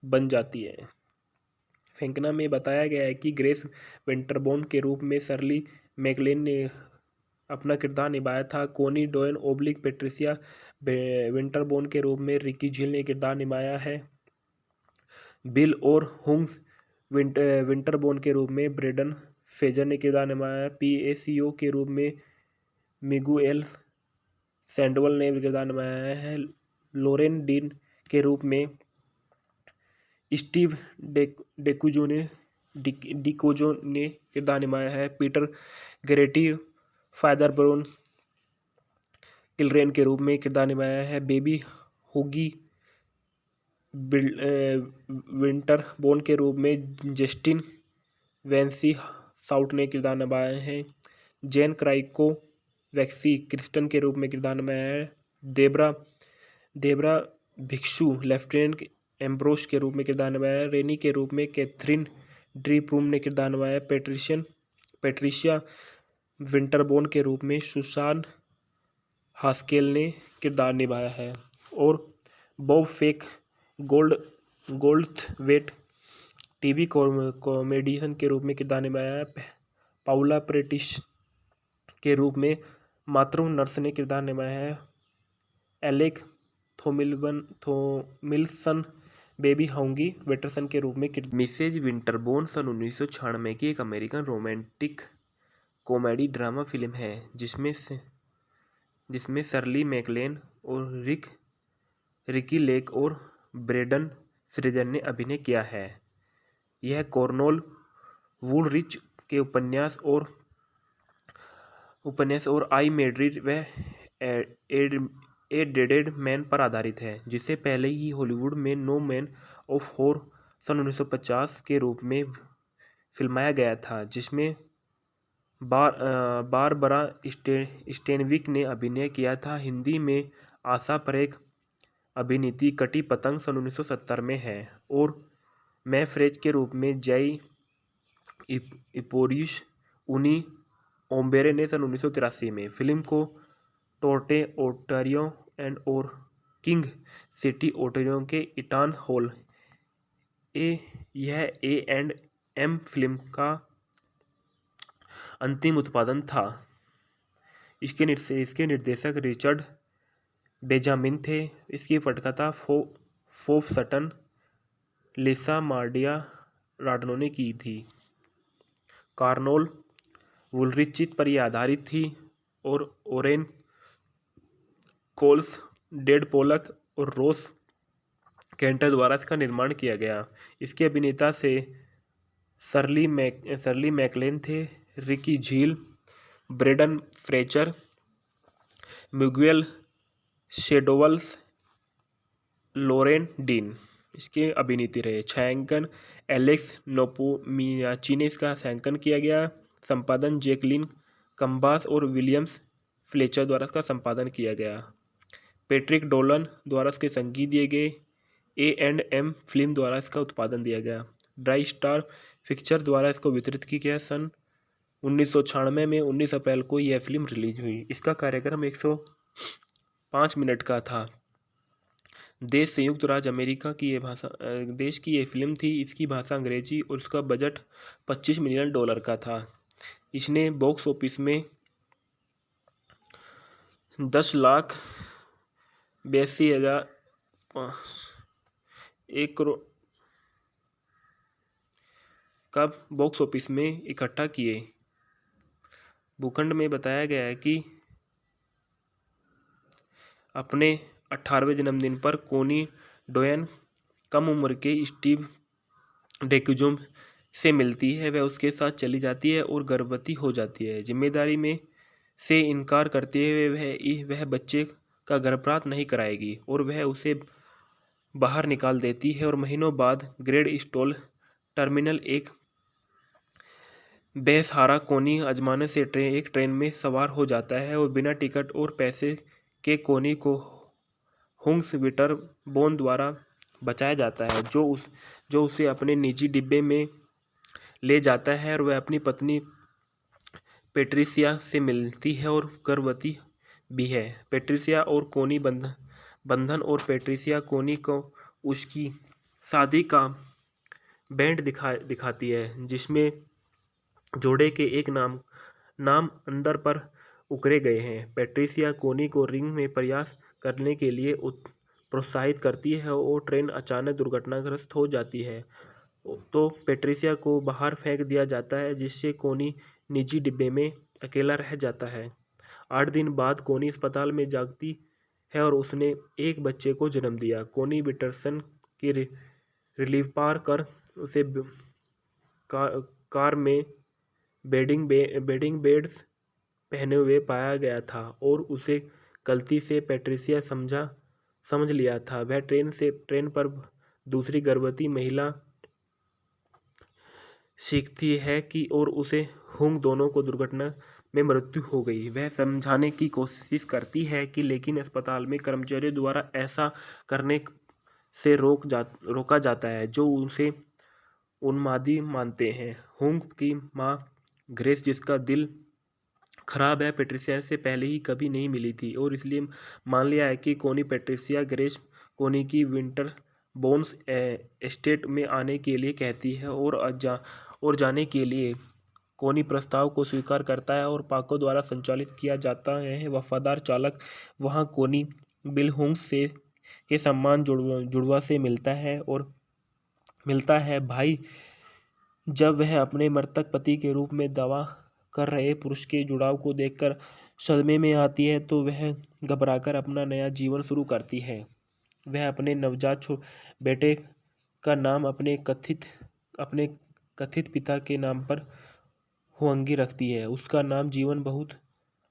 बन जाती है। फेंकना में बताया गया है कि ग्रेस विंटरबोर्न के रूप में शर्ली मैकलेन ने अपना किरदार निभाया था। कोनी डोयन पैट्रिशिया विंटरबोर्न के रूप में रिकी झील ने किरदार निभाया है। बिल और हुंग्स विंटरबोर्न के रूप में ब्रेंडन फ्रेजर ने किरदार निभाया है। पीएसीओ के रूप में मिगुएल सैंडोवल ने किरदार निभाया है। लोरेन डीन के रूप में स्टीव डिकोजो ने किरदार निभाया है। पीटर गरेटी फादर ब्रोन किलरेन के रूप में किरदार निभाया है। बेबी हुगी विंटरबोर्न के रूप में जस्टिन वेंसी साउट ने किरदार निभाया है। जेन क्राइको वैक्सी क्रिस्टन के रूप में किरदार निभाया है। देब्रा भिक्षु लेफ्टिनेंट एम्ब्रोस के रूप में किरदार निभाया है। रेनी के रूप में कैथरीन ड्रीप्रूम ने किरदार निभाया है। पैट्रिशिया विंटरबोर्न के रूप में सुसान हास्केल ने किरदार निभाया है और बॉब फेक गोल्डथवेट टीवी कॉमेडियन के रूप में किरदार निभाया है। पाउला प्रेटिस के रूप में मातृ नर्स ने किरदार निभाया है। एलेक थोमिल्सन बेबी हाउंगी वेटरसन के रूप में मिसेज विंटरबोर्न सन 1996 की एक American romantic comedy drama film है जिसमें शर्ली मैकलेन और रिकी लेक और ब्रेंडन फ्रेजर ने अभिनय किया है। यह कॉर्नेल वुलरिच के उपन्यास और आई मेड्रिड व ए डेडेड मैन पर आधारित है, जिसे पहले ही हॉलीवुड में नो मैन ऑफ हॉर सन 1950 के रूप में फिल्माया गया था, जिसमें बारबरा स्टेनविक ने अभिनय किया था। हिंदी में आशा परेख अभिनीत कटी पतंग सन 1970 में है और मैं फ्रेज के रूप में जय इपोरिश उनी ओम्बेरे ने सन 1983 में फिल्म को टोरंटो ओंटारियो और किंग सिटी ओंटारियो के ईटन हॉल यह A&M फिल्म का अंतिम उत्पादन था। इसके निर्देशक रिचर्ड बेंजामिन थे। इसकी पटकथा फोफ सटन, लिसा मार्डिया राडनो ने की थी। कार्नोल वुलरिच पर यह आधारित थी और ओरेन कोल्स, डेड पोलक और रोस केंटर द्वारा इसका निर्माण किया गया। इसके अभिनेता से शर्ली मैकलेन थे, रिकी झील, ब्रेंडन फ्रेचर, मिगुएल शेडोवल्स, लोरेन डीन इसके अभिनेत्री रहे। छायांकन एलेक्स नोपोमियाची ने इसका छायांकन किया गया। संपादन जैकलिन कंबास और विलियम्स फ्लेचर द्वारा इसका संपादन किया गया। पैट्रिक डोलन द्वारा इसके संगीत दिए गए। A&M फिल्म द्वारा इसका उत्पादन दिया गया। ड्राई स्टार पिक्चर द्वारा इसको वितरित किया गया। सन 1996 में 19 अप्रैल को यह फिल्म रिलीज हुई। इसका कार्यक्रम 105 मिनट का था। देश संयुक्त राज्य अमेरिका की देश की ये फिल्म थी। इसकी भाषा अंग्रेजी और उसका बजट $25 मिलियन का था। इसने बॉक्स ऑफिस में 10,82,000 1 करोड़ का बॉक्स ऑफिस में इकट्ठा किए। भूखंड में बताया गया है कि अपने 18वें जन्मदिन पर कोनी डोयन कम उम्र के स्टीव डेक्यूजुम से मिलती है। वह उसके साथ चली जाती है और गर्भवती हो जाती है। जिम्मेदारी में से इनकार करते हुए वह बच्चे का गर्भपात नहीं कराएगी और वह उसे बाहर निकाल देती है। और महीनों बाद ग्रेड स्टॉल टर्मिनल एक बेसहारा कोनी आजमाने से एक ट्रेन में सवार हो जाता है और बिना टिकट और पैसे के कोनी को हुंग्स विटरबोन द्वारा बचाया जाता है, जो उसे अपने निजी डिब्बे में ले जाता है। और वह अपनी पत्नी पेट्रिसिया से मिलती है और गर्भवती भी है। पेट्रिसिया और कोनी बंधन और पेट्रिसिया कोनी को उसकी शादी का बैंड दिखाती है, जिसमें जोड़े के एक नाम अंदर पर उकरे गए हैं। पेट्रिसिया कोनी को रिंग में प्रयास करने के लिए प्रोत्साहित करती है और ट्रेन अचानक दुर्घटनाग्रस्त हो जाती है तो पेट्रिसिया को बाहर फेंक दिया जाता है, जिससे कोनी निजी डिब्बे में अकेला रह जाता है। 8 दिन बाद कोनी अस्पताल में जागती है और उसने एक बच्चे को जन्म दिया। कोनी विटरसन की रिलीफ पार कर उसे कार में बेडिंग बेड्स पहने हुए पाया गया था और उसे गलती से पेट्रिसिया समझ लिया था। वह ट्रेन पर दूसरी गर्भवती महिला सीखती है कि और उसे हुंग दोनों को दुर्घटना में मृत्यु हो गई। वह समझाने की कोशिश करती है कि लेकिन अस्पताल में कर्मचारियों द्वारा ऐसा करने से रोका जाता है, जो उसे उन्मादी मानते हैं। हुंग की मां ग्रेस, जिसका दिल खराब है, पेट्रिसिया से पहले ही कभी नहीं मिली थी और इसलिए मान लिया है कि कोनी पेट्रिसिया ग्रेस कोनी की विंटर बोन्स एस्टेट में आने के लिए कहती है और जाने के लिए कोनी प्रस्ताव को स्वीकार करता है और पाको द्वारा संचालित किया जाता है। वफादार चालक वहां कोनी बिल हुंग के सम्मान जुड़वा से मिलता है भाई। जब वह अपने मृतक पति के रूप में दावा कर रहे पुरुष के जुड़ाव को देखकर सदमे में आती है तो वह घबराकर अपना नया जीवन शुरू करती है। वह अपने नवजात बेटे का नाम अपने कथित पिता के नाम पर हुआंगी रखती है। उसका नाम जीवन बहुत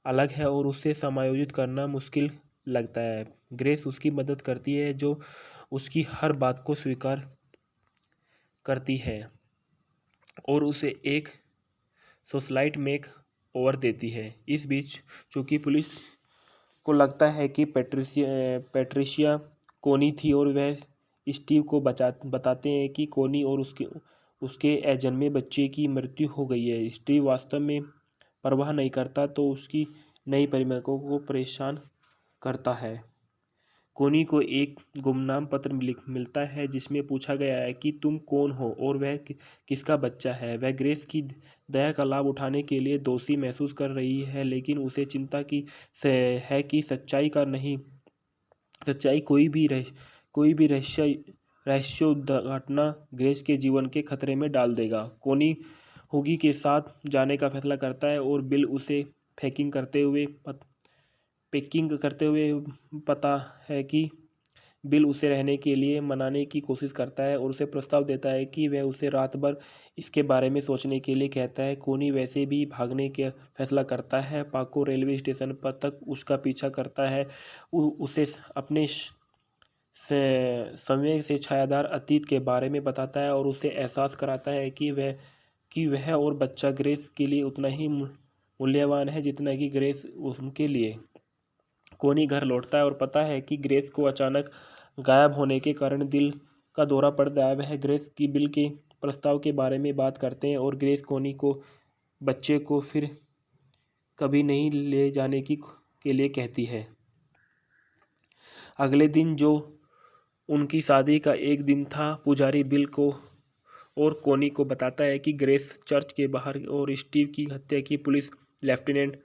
अलग है और उसे समायोजित करना मुश्किल लगता है। ग्रेस उसकी मदद करती है, जो उसकी हर बात को स्वीकार करती है और उसे एक सोशलाइट मेक ओवर देती है। इस बीच चूंकि पुलिस को लगता है कि पेट्रिशिया कोनी थी और वह स्टीव को बताते हैं कि कोनी और उसके अजन्मे बच्चे की मृत्यु हो गई है। स्टीव वास्तव में परवाह नहीं करता तो उसकी नई प्रेमिका को परेशान करता है। कोनी को एक गुमनाम पत्र मिलता है जिसमें पूछा गया है कि तुम कौन हो और वह किसका बच्चा है। वह ग्रेस की दया का लाभ उठाने के लिए दोषी महसूस कर रही है, लेकिन उसे चिंता की है कि सच्चाई कोई भी रहस्योद्घाटना ग्रेस के जीवन के खतरे में डाल देगा। कोनी होगी के साथ जाने का फैसला करता है और बिल उसे पैकिंग करते हुए पता है कि बिल उसे रहने के लिए मनाने की कोशिश करता है और उसे प्रस्ताव देता है कि वह उसे रात भर इसके बारे में सोचने के लिए कहता है। कोनी वैसे भी भागने का फैसला करता है। पाको रेलवे स्टेशन पर तक उसका पीछा करता है, उसे अपने समय से छायादार अतीत के बारे में बताता है और उसे एहसास कराता है कि वह और बच्चा ग्रेस के लिए उतना ही मूल्यवान है जितना कि ग्रेस उनके लिए। कोनी घर लौटता है और पता है कि ग्रेस को अचानक गायब होने के कारण दिल का दौरा पड़ गया है। वह ग्रेस की बिल के प्रस्ताव के बारे में बात करते हैं और ग्रेस कोनी को बच्चे को फिर कभी नहीं ले जाने के लिए कहती है। अगले दिन, जो उनकी शादी का एक दिन था, पुजारी बिल को और कोनी को बताता है कि ग्रेस चर्च के बाहर और स्टीव की हत्या की पुलिस लेफ्टिनेंट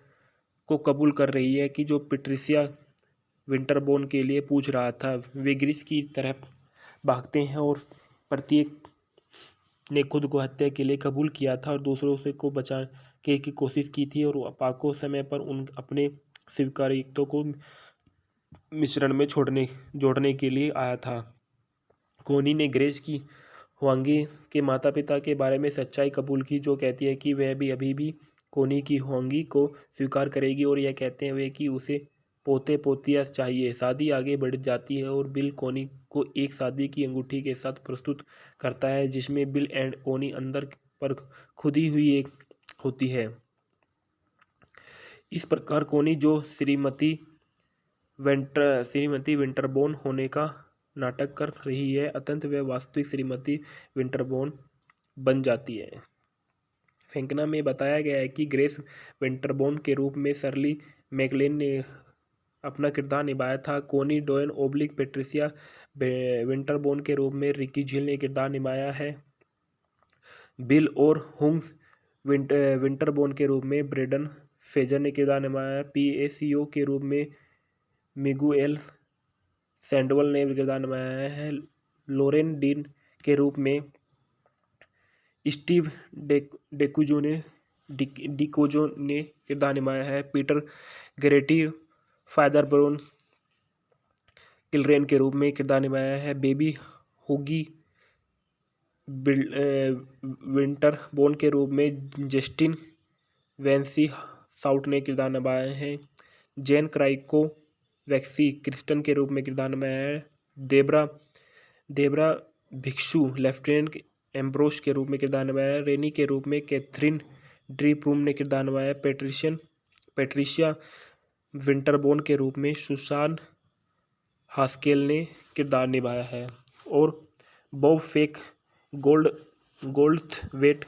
को कबूल कर रही है कि जो पेट्रिसिया विंटरबोर्न के लिए पूछ रहा था। वे ग्रेस की तरफ भागते हैं और प्रत्येक ने खुद को हत्या के लिए कबूल किया था और दूसरों से को बचाने की कोशिश की थी, और पाको समय पर अपने स्वीकार्यता को मिश्रण में जोड़ने के लिए आया था। कोनी ने ग्रेस की हुआंगी के माता पिता के बारे में सच्चाई कबूल की, जो कहती है कि वह भी अभी भी कोनी की हुआंगी को स्वीकार करेगी और यह कहते हुए कि उसे पोते पोतियाँ चाहिए। शादी आगे बढ़ जाती है और बिल कोनी को एक शादी की अंगूठी के साथ प्रस्तुत करता है जिसमें बिल एंड कोनी अंदर पर खुदी हुई एक होती है। इस प्रकार कोनी, जो श्रीमती विंटरबोर्न होने का नाटक कर रही है, अत्यंत वह वास्तविक श्रीमती विंटरबोर्न बन जाती है। फेंकना में बताया गया है कि ग्रेस विंटरबोर्न के रूप में शर्ली मैकलेन ने अपना किरदार निभाया था। कोनी डोयन पेट्रिसिया विंटरबोर्न के रूप में रिकी झील ने किरदार निभाया है। बिल और हुंग्स विंटरबोर्न के रूप में ब्रेंडन फ्रेजर ने किरदार निभाया है। पीएसीओ के रूप में मिगुएल सैंडोवल ने किरदार निभाया है। लोरेन डीन के रूप में स्टीव डिकोजो ने किरदार निभाया है। पीटर गरेटी फादर ब्रोन किलरेन के रूप में किरदार निभाया है। बेबी होगी विंटरबोर्न के रूप में जस्टिन वेंसी साउट ने किरदार निभाया है। जेन क्राइको वैक्सी क्रिस्टन के रूप में किरदार निभाया है। देब्रा भिक्षु लेफ्टिनेंट एम्ब्रोस के रूप में किरदार निभाया है। रेनी के रूप में कैथरीन डी प्रूम ने किरदार निभाया है। पेट्रिशिया विंटरबोर्न के रूप में सुसान हास्केल ने किरदार निभाया है। और बॉब फेक गोल्डथवेट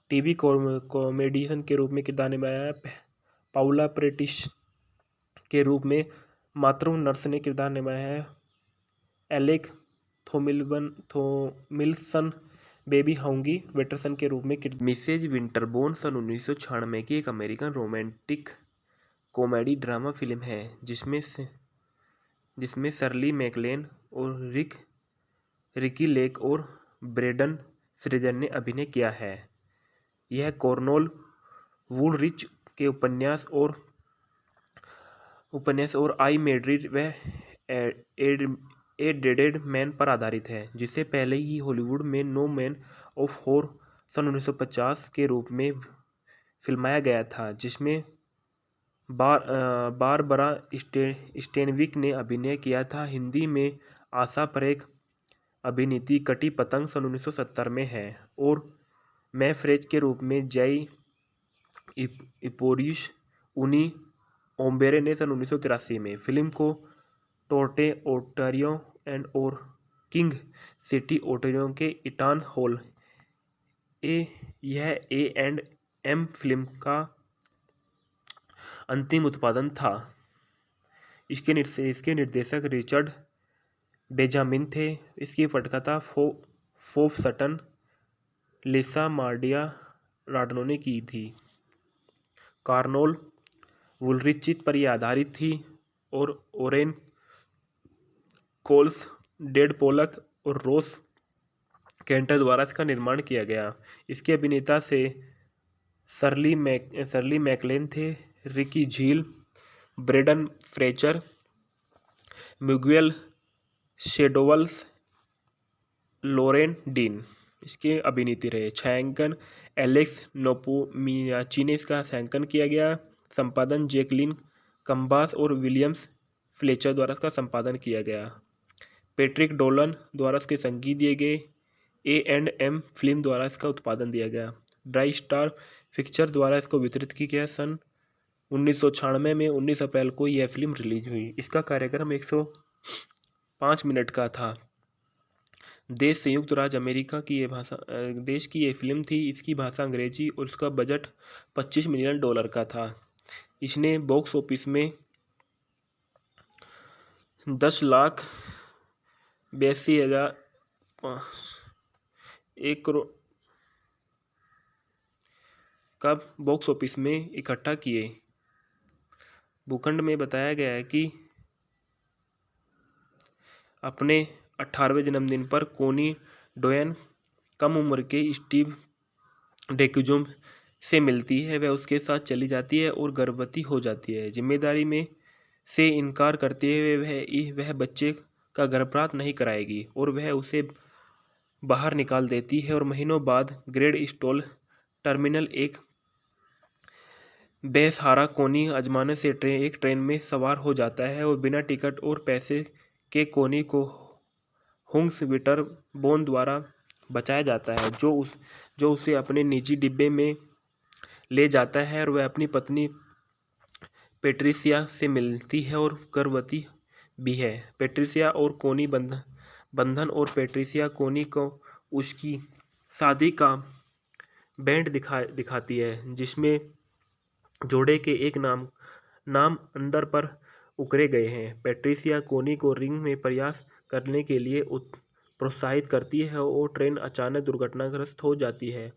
टीवी कॉमेडियन के रूप में किरदार निभाया है। पाउला प्रेटिस के रूप में मातृ नर्स ने किरदार निभाया है। एलेक थोमिल्सन बेबी होंगी वेटरसन के रूप में मिसेज विंटरबोर्न सन 1996 की एक American romantic comedy drama film है जिसमें शर्ली मैकलेन और रिकी लेक और ब्रेंडन फ्रेजर ने अभिनय किया है। यह कॉर्नेल वुलरिच के उपन्यास और आई मेड्रिड व ए डेड मैन पर आधारित है, जिसे पहले ही हॉलीवुड में नो मैन ऑफ वॉर सन 1950 के रूप में फिल्माया गया था, जिसमें बारबरा स्टेनविक ने अभिनय किया था। हिंदी में आशा परेख अभिनीत कटी पतंग सन 1970 में है और मैं फ्रेज के रूप में जय इपोरियस उनी ओम्बेरे ने सन 1983 में। फिल्म को टोरंटो ओंटारियो और किंग सिटी ओंटारियो के ईटन हॉल यह A&M फिल्म का अंतिम उत्पादन था। इसके निर्देशक रिचर्ड बेंजामिन थे। इसकी पटकथा फोफ सटन, लिसा मार्डिया राडनो ने की थी। कार्नोल वुलरिच पर यह आधारित थी और ओरेन कोल्स, डेड पोलक और रोस केंटर द्वारा इसका निर्माण किया गया। इसके अभिनेता से शर्ली मैकलेन थे, रिकी झील, ब्रेडन फ्रेचर, मिगुएल शेडोवल्स, लोरेन डीन इसके अभिनेत्री रहे। छायांकन एलेक्स नोपोमियाची ने इसका छायांकन किया गया। संपादन जैकलिन कंबास और विलियम्स फ्लेचर द्वारा इसका संपादन किया गया। पैट्रिक डोलन द्वारा इसके संगीत दिए गए। A&M फिल्म द्वारा इसका उत्पादन दिया गया। ड्राई स्टार पिक्चर द्वारा इसको वितरित किया गया। सन 1996 में 19 अप्रैल को यह फिल्म रिलीज हुई। इसका कार्यक्रम 105 मिनट का था। देश संयुक्त राज्य अमेरिका की देश की ये फिल्म थी। इसकी भाषा अंग्रेजी और उसका बजट $25 मिलियन का था। इसने बॉक्स ऑफिस में 10,82,000 1 करोड़ का बॉक्स ऑफिस में इकट्ठा किए। भूखंड में बताया गया है कि अपने 18वें जन्मदिन पर कोनी डोयन कम उम्र के स्टीव डेक्यूजुम से मिलती है। वह उसके साथ चली जाती है और गर्भवती हो जाती है। जिम्मेदारी में से इनकार करते हुए वह बच्चे का गर्भपात नहीं कराएगी और वह उसे बाहर निकाल देती है। और महीनों बाद ग्रेड स्टॉल टर्मिनल एक बेसहारा कोनी आजमाने से एक ट्रेन में सवार हो जाता है और बिना टिकट और पैसे के कोनी को हुंग्स विटरबोन द्वारा बचाया जाता है, जो उसे अपने निजी डिब्बे में ले जाता है। और वह अपनी पत्नी पेट्रिसिया से मिलती है और गर्भवती भी है। पेट्रिसिया और कोनी बंधन और पेट्रिसिया कोनी को उसकी शादी का बैंड दिखाती है, जिसमें जोड़े के एक नाम अंदर पर उकरे गए हैं। पेट्रिसिया कोनी को रिंग में प्रयास करने के लिए प्रोत्साहित करती है और ट्रेन अचानक दुर्घटनाग्रस्त हो जाती है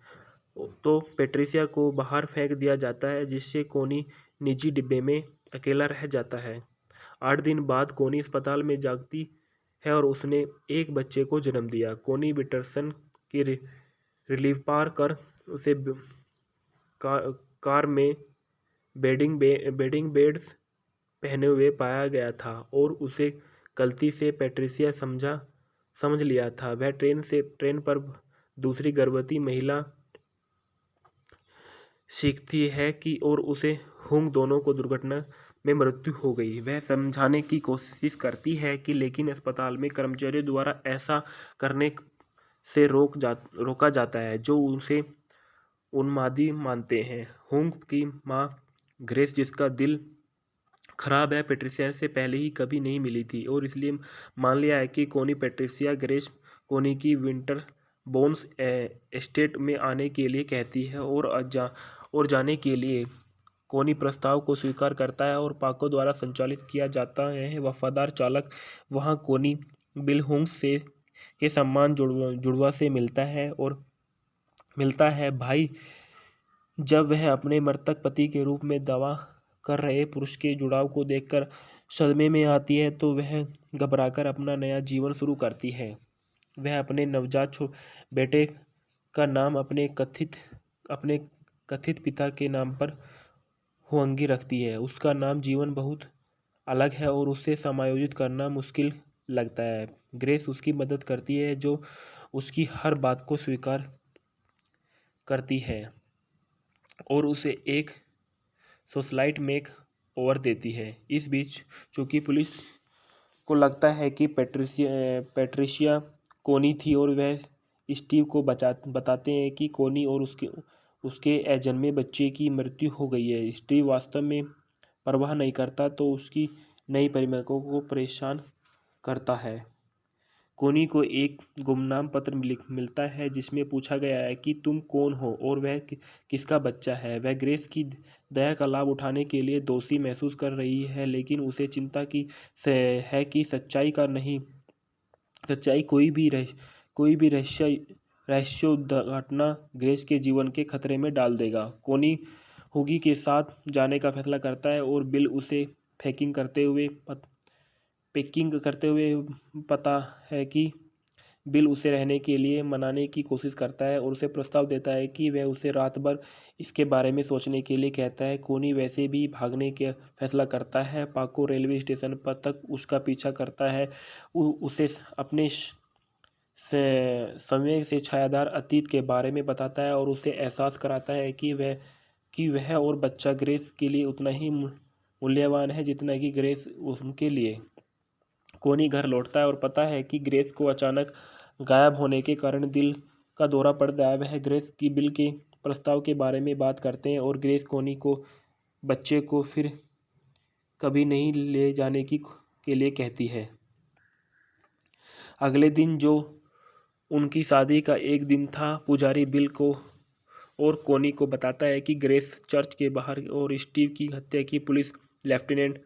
तो पेट्रिसिया को बाहर फेंक दिया जाता है, जिससे कोनी निजी डिब्बे में अकेला रह जाता है। 8 दिन बाद कोनी अस्पताल में जागती है और उसने एक बच्चे को जन्म दिया। कोनी विटरसन की रिलीफ पार कर उसे कार में बेडिंग बेड्स पहने हुए पाया गया था और उसे गलती से पेट्रिसिया समझ लिया था। वह ट्रेन पर दूसरी गर्भवती महिला सीखती है कि और उसे हुंग दोनों को दुर्घटना में मृत्यु हो गई। वह समझाने की कोशिश करती है कि लेकिन अस्पताल में कर्मचारियों द्वारा ऐसा करने से रोका जाता है, जो उसे उन्मादी मानते हैं। हुंग की माँ ग्रेस, जिसका दिल खराब है, पेट्रिसिया से पहले ही कभी नहीं मिली थी और इसलिए मान लिया है कि कोनी पेट्रिसिया ग्रेस कोनी की विंटर बोन्स एस्टेट में आने के लिए कहती है और जाने के लिए कोनी प्रस्ताव को स्वीकार करता है और पाको द्वारा संचालित किया जाता है। वफादार चालक वहां कोनी बिल हुंग के सम्मान जुड़वा से मिलता है भाई। जब वह अपने मृतक पति के रूप में दावा कर रहे पुरुष के जुड़ाव को देखकर सदमे में आती है तो वह घबराकर अपना नया जीवन शुरू करती है। वह अपने नवजात बेटे का नाम अपने कथित पिता के नाम पर हुआंगी रखती है। उसका नाम जीवन बहुत अलग है और उसे समायोजित करना मुश्किल लगता है। ग्रेस उसकी मदद करती है, जो उसकी हर बात को स्वीकार करती है और उसे एक सोशलाइट मेक ओवर देती है। इस बीच चूंकि पुलिस को लगता है कि पेट्रिशिया कोनी थी और वह स्टीव को बताते हैं कि कोनी और उसके अजन्मे बच्चे की मृत्यु हो गई है। स्टीव वास्तव में परवाह नहीं करता तो उसकी नई प्रेमिका को परेशान करता है। कोनी को एक गुमनाम पत्र मिलता है जिसमें पूछा गया है कि तुम कौन हो और वह किसका बच्चा है। वह ग्रेस की दया का लाभ उठाने के लिए दोषी महसूस कर रही है, लेकिन उसे चिंता की है कि सच्चाई कोई भी रहस्योद्घाटना ग्रेस के जीवन के खतरे में डाल देगा। कोनी हुगी के साथ जाने का फैसला करता है और बिल उसे पैकिंग करते हुए पता है कि बिल उसे रहने के लिए मनाने की कोशिश करता है और उसे प्रस्ताव देता है कि वह उसे रात भर इसके बारे में सोचने के लिए कहता है। कोनी वैसे भी भागने का फैसला करता है। पाको रेलवे स्टेशन पर तक उसका पीछा करता है, उसे अपने समय से छायादार अतीत के बारे में बताता है और उसे एहसास कराता है कि वह और बच्चा ग्रेस के लिए उतना ही मूल्यवान है जितना कि ग्रेस उनके लिए। कोनी घर लौटता है और पता है कि ग्रेस को अचानक गायब होने के कारण दिल का दौरा पड़ गया है। वह ग्रेस की बिल के प्रस्ताव के बारे में बात करते हैं और ग्रेस कोनी को बच्चे को फिर कभी नहीं ले जाने के लिए कहती है। अगले दिन, जो उनकी शादी का एक दिन था, पुजारी बिल को और कोनी को बताता है कि ग्रेस चर्च के बाहर और स्टीव की हत्या की पुलिस लेफ्टिनेंट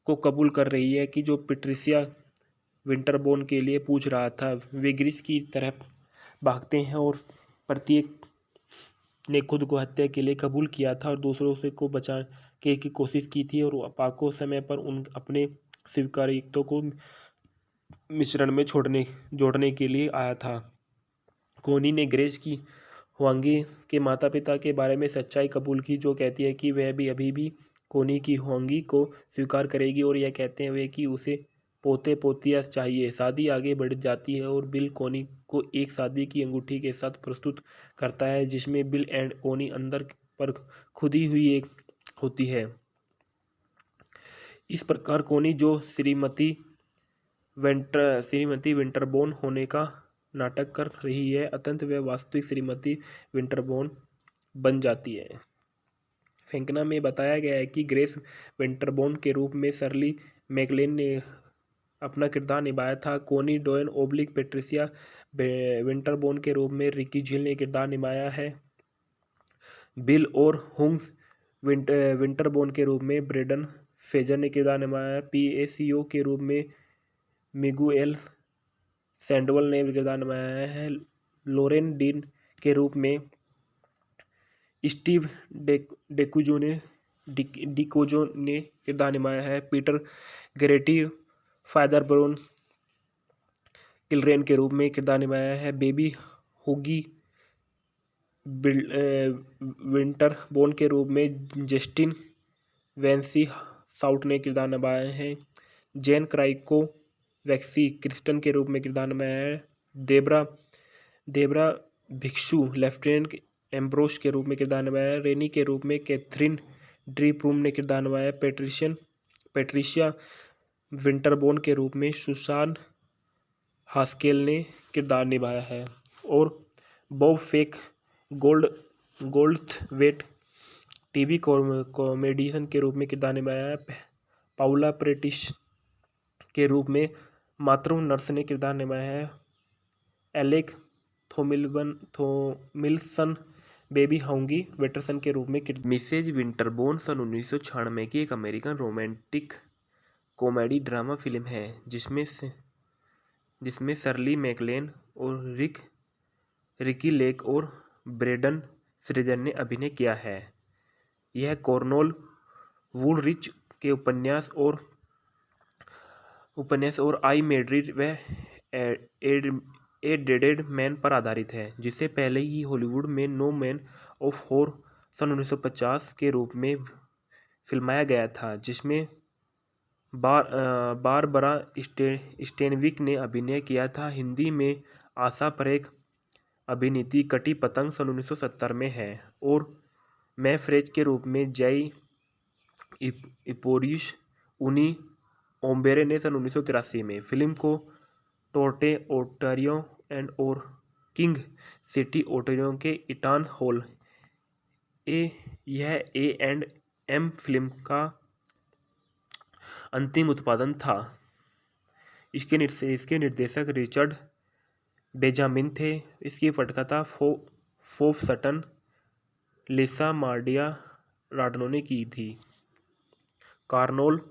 को कबूल कर रही है कि जो पेट्रिसिया विंटरबोर्न के लिए पूछ रहा था। वे ग्रेस की तरफ भागते हैं और प्रत्येक ने खुद को हत्या के लिए कबूल किया था और दूसरों से को बचाने की कोशिश की थी, और पाको समय पर अपने स्वीकार्यताओं को मिश्रण में जोड़ने के लिए आया था। कोनी ने ग्रेस की हुआंगी के माता पिता के बारे में सच्चाई कबूल की, जो कहती है कि वह भी अभी भी कोनी की हुआंगी को स्वीकार करेगी और यह कहते हुए कि उसे पोते पोतियाँ चाहिए। शादी आगे बढ़ जाती है और बिल कोनी को एक शादी की अंगूठी के साथ प्रस्तुत करता है जिसमें बिल एंड कोनी अंदर पर खुदी हुई एक होती है। इस प्रकार कोनी, जो श्रीमती विंटरबोर्न होने का नाटक कर रही है, अत्यंत वह वास्तविक श्रीमती विंटरबोर्न बन जाती है। फेंकना में बताया गया है कि ग्रेस विंटरबोर्न के रूप में शर्ली मैकलेन ने अपना किरदार निभाया था। कोनी डोयन ओब्लिक पेट्रिसिया विंटरबोर्न के रूप में रिकी झील ने किरदार निभाया है। बिल और हुंग्स विंटरबोर्न के रूप में ब्रेडन फेजर ने किरदार निभाया है। पीएसीओ के रूप में मिगुएल सैंडोवल ने किरदार निभाया है। लोरेन डीन के रूप में स्टीव डिकोजो ने किरदार निभाया है। पीटर गरेटी फादर ब्रोन किलरेन के रूप में किरदार निभाया है। बेबी होगी विंटरबोर्न के रूप में जस्टिन वेंसी साउट ने किरदार निभाया है। जेन क्राइको वैक्सी क्रिस्टन के रूप में किरदार निभाया है। देब्रा भिक्षु लेफ्टिनेंट एम्ब्रोस के रूप में किरदार निभाया है। रेनी के रूप में कैथरीन ड्रीप्रूम ने किरदार निभाया है। पेट्रिशिया विंटरबोर्न के रूप में सुसान हास्केल ने किरदार निभाया है। और बॉब फेक गोल्डथवेट टीवी कॉमेडियन के रूप में किरदार निभाया है। पाउला प्रेटिस के रूप में मातृ नर्स ने किरदार निभाया है। एलेक थोमिल्सन बेबी हाउंगी वेटरसन के रूप में मिसेज विंटरबोर्न सन 1996 की एक American romantic comedy drama film है जिसमें शर्ली मैकलेन और रिकी लेक और ब्रेडन फ्रेजर ने अभिनय किया है। यह कॉर्नोल वुलरिच के उपन्यास और आई मेड्रिड व ए डेडेड मैन पर आधारित है, जिसे पहले ही हॉलीवुड में नो मैन ऑफ हॉर सन 1950 के रूप में फिल्माया गया था, जिसमें बारबरा स्टेनविक ने अभिनय किया था। हिंदी में आशा परेख अभिनीत कटी पतंग सन 1970 में है और मैं फ्रेज के रूप में जय इपोरियस उनी ओम्बेरे ने सन 1983 में। फिल्म को टोरंटो ओंटारियो और किंग सिटी ओंटारियो के ईटन हॉल यह A&M फिल्म का अंतिम उत्पादन था। इसके निर्देशक रिचर्ड बेंजामिन थे। इसकी पटकथा फोफ सटन, लिसा मार्डिया राडनो ने की थी। कार्नोल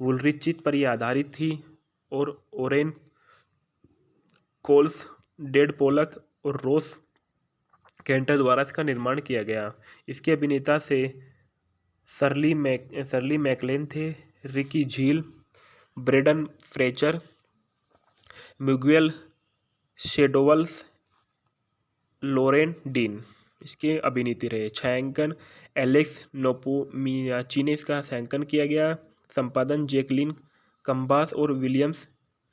वुलरिच पर यह आधारित थी और ओरेन कोल्स, डेड पोलक और रोस कैंटर द्वारा इसका निर्माण किया गया। इसके अभिनेता से शर्ली मैकलेन थे, रिकी झील, ब्रेडन फ्रेचर, मिगुएल शेडोवल्स, लोरेन डीन इसके अभिनेत्री रहे। छायांकन एलेक्स नोपोमियाची ने इसका छायांकन किया गया। संपादन जैकलिन कंबास और विलियम्स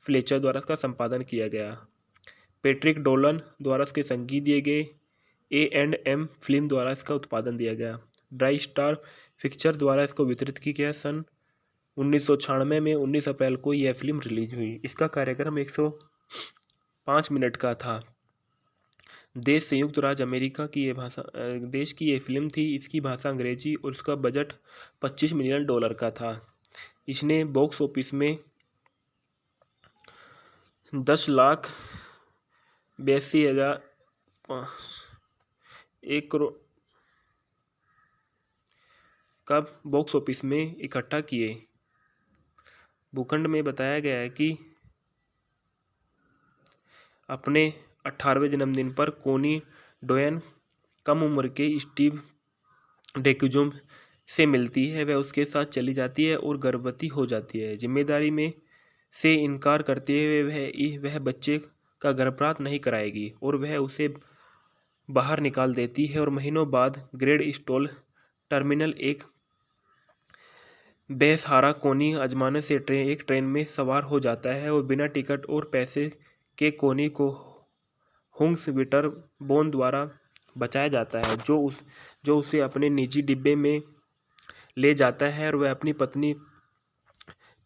फ्लेचर द्वारा इसका संपादन किया गया। पैट्रिक डोलन द्वारा इसके संगीत दिए गए। A&M फिल्म द्वारा इसका उत्पादन दिया गया। ड्राई स्टार पिक्चर द्वारा इसको वितरित किया गया। सन 1996 में 19 अप्रैल को यह फिल्म रिलीज हुई। इसका कार्यक्रम 105 मिनट का था। देश संयुक्त राज्य अमेरिका की देश की ये फिल्म थी। इसकी भाषा अंग्रेजी और इसका बजट $25 मिलियन का था। इसने बॉक्स ऑफिस में 10,82,000 1 करोड़ का बॉक्स ऑफिस में इकट्ठा किए। भूखंड में बताया गया है कि अपने 18वें जन्मदिन पर कोनी डोयन कम उम्र के स्टीव डेक्यूजुम से मिलती है। वह उसके साथ चली जाती है और गर्भवती हो जाती है। जिम्मेदारी में से इनकार करते हुए वह बच्चे का गर्भपात नहीं कराएगी और वह उसे बाहर निकाल देती है। और महीनों बाद ग्रेड स्टॉल टर्मिनल एक बेसहारा कोनी आजमाने से एक ट्रेन में सवार हो जाता है और बिना टिकट और पैसे के कोनी को हुंग्स विटरबोन द्वारा बचाया जाता है, जो उसे अपने निजी डिब्बे में ले जाता है। और वह अपनी पत्नी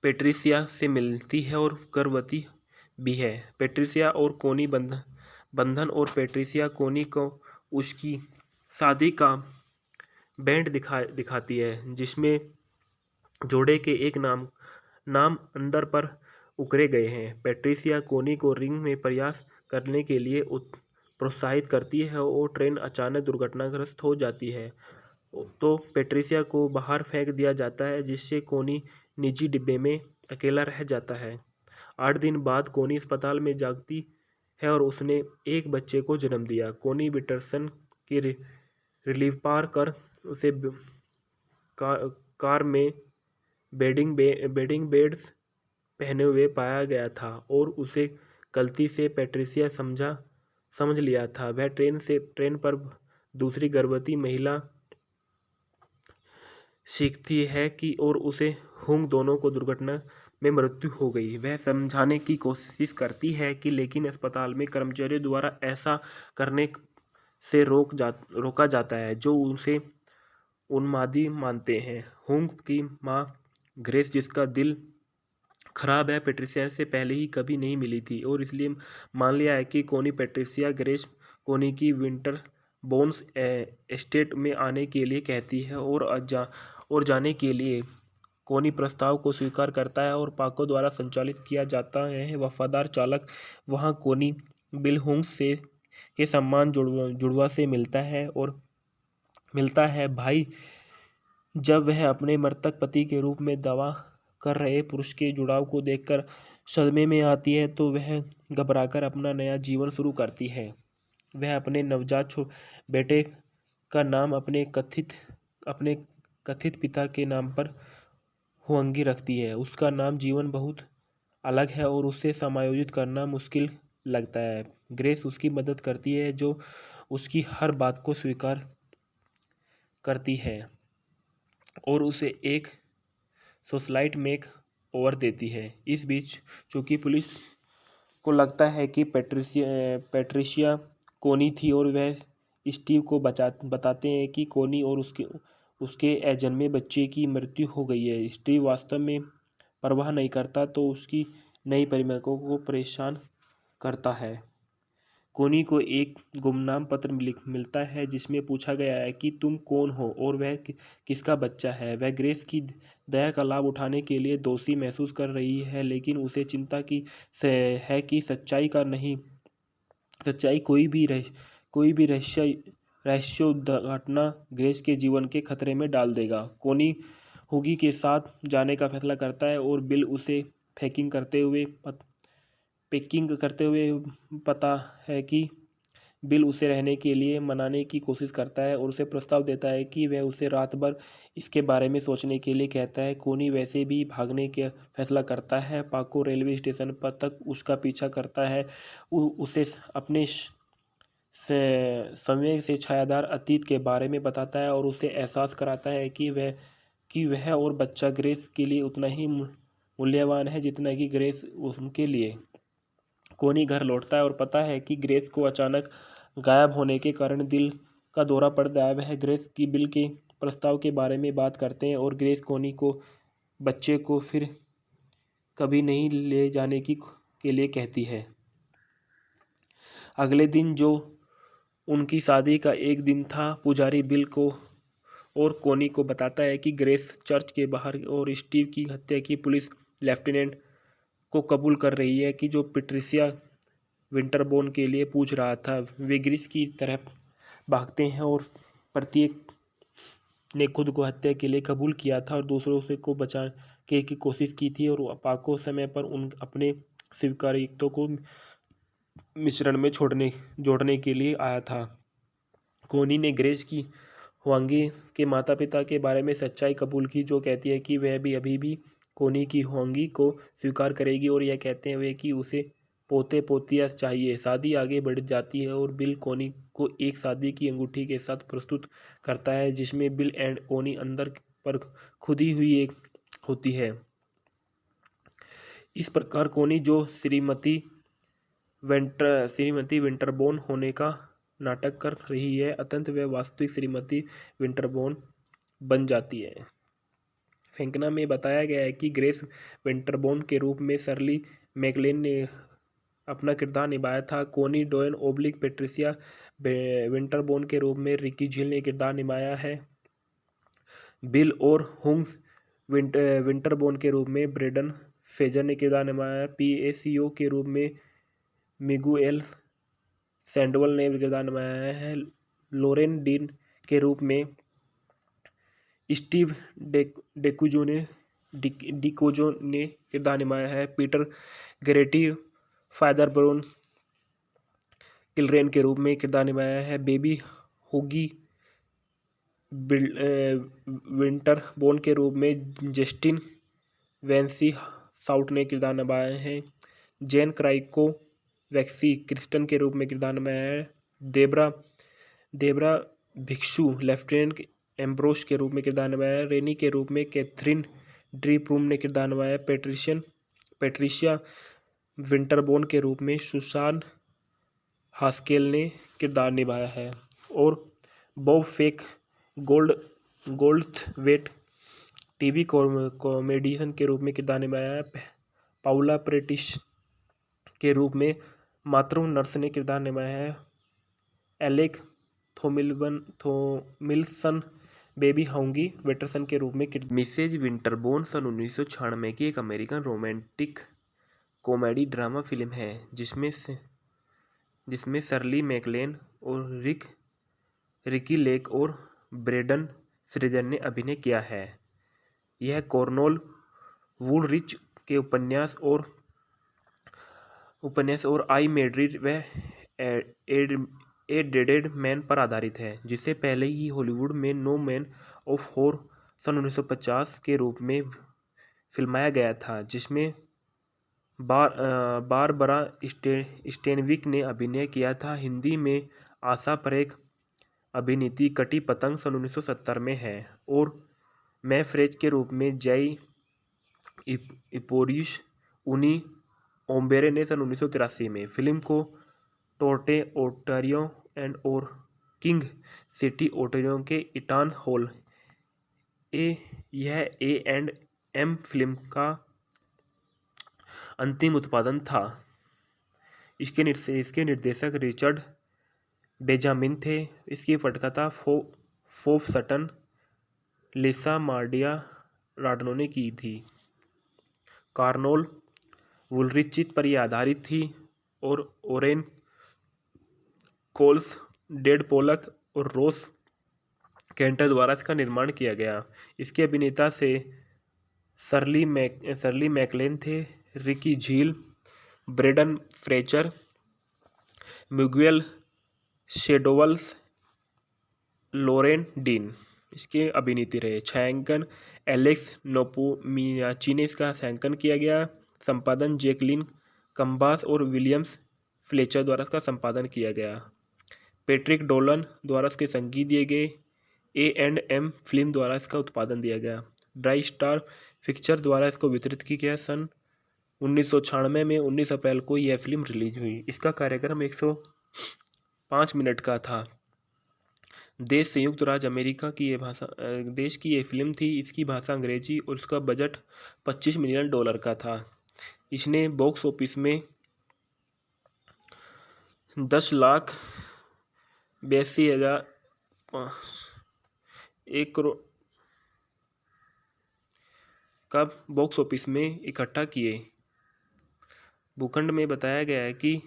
पेट्रिसिया से मिलती है और गर्भवती भी है। पेट्रिसिया और कोनी बंधन और पेट्रिसिया कोनी को उसकी शादी का बैंड दिखाती है, जिसमें जोड़े के एक नाम अंदर पर उकरे गए हैं। पेट्रिसिया कोनी को रिंग में प्रयास करने के लिए प्रोत्साहित करती है और ट्रेन अचानक दुर्घटनाग्रस्त हो जाती है तो पेट्रिसिया को बाहर फेंक दिया जाता है, जिससे कोनी निजी डिब्बे में अकेला रह जाता है। 8 दिन बाद कोनी अस्पताल में जागती है और उसने एक बच्चे को जन्म दिया। कोनी विटरसन की रिलीफ पार कर उसे कार में बेडिंग बेड्स पहने हुए पाया गया था और उसे गलती से पेट्रिसिया समझ लिया था। वह ट्रेन पर दूसरी गर्भवती महिला सीखती है कि और उसे हुंग दोनों को दुर्घटना में मृत्यु हो गई। वह समझाने की कोशिश करती है कि लेकिन अस्पताल में कर्मचारियों द्वारा ऐसा करने से रोका जाता है, जो उसे उन्मादी मानते हैं। हुंग की मां ग्रेस, जिसका दिल खराब है, पेट्रिसिया से पहले ही कभी नहीं मिली थी और इसलिए मान लिया है कि कोनी पेट्रिसिया ग्रेस कोनी की विंटर बोन्स एस्टेट में आने के लिए कहती है और जाने के लिए कोनी प्रस्ताव को स्वीकार करता है और पाको द्वारा संचालित किया जाता है। वफादार चालक वहां कोनी बिल हुंग के सम्मान जुड़वा से मिलता है भाई। जब वह अपने मृतक पति के रूप में दावा कर रहे पुरुष के जुड़ाव को देखकर सदमे में आती है तो वह घबराकर अपना नया जीवन शुरू करती है। वह अपने नवजात बेटे का नाम अपने कथित पिता के नाम पर हुआंगी रखती है। उसका नाम जीवन बहुत अलग है और उसे समायोजित करना मुश्किल लगता है। ग्रेस उसकी मदद करती है, जो उसकी हर बात को स्वीकार करती है और उसे एक सोशलाइट मेक ओवर देती है। इस बीच चूंकि पुलिस को लगता है कि पेट्रिशिया कोनी थी और वह स्टीव को बताते हैं कि कोनी और उसके अजन्मे बच्चे की मृत्यु हो गई है। स्टीव वास्तव में परवाह नहीं करता तो उसकी नई प्रेमिका को परेशान करता है। कोनी को एक गुमनाम पत्र मिलता है जिसमें पूछा गया है कि तुम कौन हो और वह किसका बच्चा है। वह ग्रेस की दया का लाभ उठाने के लिए दोषी महसूस कर रही है, लेकिन उसे चिंता की है कि सच्चाई कोई भी रहस्योद्घाटना ग्रेस के जीवन के खतरे में डाल देगा। कोनी हुगी के साथ जाने का फैसला करता है और बिल उसे पैकिंग करते हुए पता है कि बिल उसे रहने के लिए मनाने की कोशिश करता है और उसे प्रस्ताव देता है कि वह उसे रात भर इसके बारे में सोचने के लिए कहता है। कोनी वैसे भी भागने का फैसला करता है। पाको रेलवे स्टेशन पर तक उसका पीछा करता है, उसे अपने समय से छायादार अतीत के बारे में बताता है और उसे एहसास कराता है कि वह और बच्चा ग्रेस के लिए उतना ही मूल्यवान है जितना कि ग्रेस उनके लिए। कोनी घर लौटता है और पता है कि ग्रेस को अचानक गायब होने के कारण दिल का दौरा पड़ गया है। वह ग्रेस की बिल के प्रस्ताव के बारे में बात करते हैं और ग्रेस कोनी को बच्चे को फिर कभी नहीं ले जाने के लिए कहती है। अगले दिन, जो उनकी शादी का एक दिन था, पुजारी बिल को और कोनी को बताता है कि ग्रेस चर्च के बाहर और स्टीव की हत्या की पुलिस लेफ्टिनेंट को कबूल कर रही है कि जो पेट्रिसिया विंटरबोर्न के लिए पूछ रहा था। वे ग्रीस की तरफ भागते हैं और प्रत्येक ने खुद को हत्या के लिए कबूल किया था और दूसरों से को बचाने की कोशिश की थी, और पाको समय पर अपने स्वीकार्यताओं को मिश्रण में जोड़ने के लिए आया था। कोनी ने ग्रेस की हुआंगी के माता पिता के बारे में सच्चाई कबूल की, जो कहती है कि वह भी अभी भी कोनी की हुआंगी को स्वीकार करेगी और यह कहते हुए कि उसे पोते पोतियाँ चाहिए। शादी आगे बढ़ जाती है और बिल कोनी को एक शादी की अंगूठी के साथ प्रस्तुत करता है जिसमें बिल एंड कोनी अंदर पर खुदी हुई एक होती है। इस प्रकार कोनी, जो श्रीमती विंटरबोर्न होने का नाटक कर रही है, अत्यंत वह वास्तविक श्रीमती विंटरबोर्न बन जाती है। फेंकना में बताया गया है कि ग्रेस विंटरबोर्न के रूप में शर्ली मैकलेन ने अपना किरदार निभाया था। कोनी डोयन पेट्रिसिया विंटरबोर्न के रूप में रिकी झील ने किरदार निभाया है। बिल और हुंग्स विंटरबोर्न के रूप में ब्रेडन फेजर ने किरदार निभाया है। पीएसीओ के रूप में मिगुएल सैंडोवल ने किरदार निभाया है। लोरेन डीन के रूप में स्टीव डिकोजो ने किरदार निभाया है। पीटर गरेटी फादर ब्रोन किलरेन के रूप में किरदार निभाया है। बेबी होगी विंटरबोर्न के रूप में जस्टिन वेंसी साउट ने किरदार निभाया है। जेन क्राइको वैक्सी क्रिस्टन के रूप में किरदार निभाया है। देब्रा भिक्षु लेफ्टिनेंट एम्ब्रोस के रूप में किरदार निभाया है। रेनी के रूप में कैथरीन ड्रीप्रूम ने किरदार निभाया है। पेट्रिशिया विंटरबोर्न के रूप में सुसान हास्केल ने किरदार निभाया है। और बॉब फेक गोल्डथवेट टीवी कॉमेडियन के रूप में किरदार निभाया है। पाउला प्रेटिस के रूप में मातृ नर्स ने किरदार निभाया है। एलेक थोमिल्सन बेबी हाउंगी वेटरसन के रूप में मिसेज विंटरबोर्न सन 1996 की एक American romantic comedy drama film है जिसमें शर्ली मैकलेन और रिकी लेक और ब्रेडन फ्रेजर ने अभिनय किया है। यह कॉर्नोल वुलरिच के उपन्यास और आई मेड्रिड व ए डेडेड मैन पर आधारित है, जिसे पहले ही हॉलीवुड में नो मैन ऑफ हॉर सन 1950 के रूप में फिल्माया गया था, जिसमें बारबरा स्टेनविक ने अभिनय किया था। हिंदी में आशा परेख अभिनीत कटी पतंग सन 1970 में है और मैं फ्रेज के रूप में जय इपोरियस उनी ओम्बेरे ने सन 1983 में। फिल्म को टोरंटो ओंटारियो और किंग सिटी ओंटारियो के ईटन हॉल यह A&M फिल्म का अंतिम उत्पादन था। इसके निर्देशक रिचर्ड बेंजामिन थे। इसकी पटकथा फोफ सटन, लिसा मार्डिया राडनो ने की थी। कार्नोल वुलरिच पर यह आधारित थी और ओरेन कोल्स, डेड पोलक और रोस केंटर द्वारा इसका निर्माण किया गया। इसके अभिनेता से शर्ली मैकलेन थे, रिकी झील, ब्रेडन फ्रेचर, मिगुएल शेडोवल्स, लोरेन डीन इसके अभिनेत्री रहे। छायांकन एलेक्स नोपोमियाची ने इसका छायांकन किया गया। संपादन जैकलिन कंबास और विलियम्स फ्लेचर द्वारा इसका संपादन किया गया। पैट्रिक डोलन द्वारा इसके संगीत दिए गए। A&M फिल्म द्वारा इसका उत्पादन दिया गया। ड्राई स्टार पिक्चर द्वारा इसको वितरित किया गया। सन 1996 में 19 अप्रैल को यह फिल्म रिलीज हुई। इसका कार्यक्रम 105 मिनट का था। देश संयुक्त राज्य अमेरिका की देश की ये फिल्म थी। इसकी भाषा अंग्रेजी और उसका बजट $25 मिलियन का था। इसने बॉक्स ऑफिस में 10,82,000 1 करोड़ का बॉक्स ऑफिस में इकट्ठा किए। भूखंड में बताया गया है कि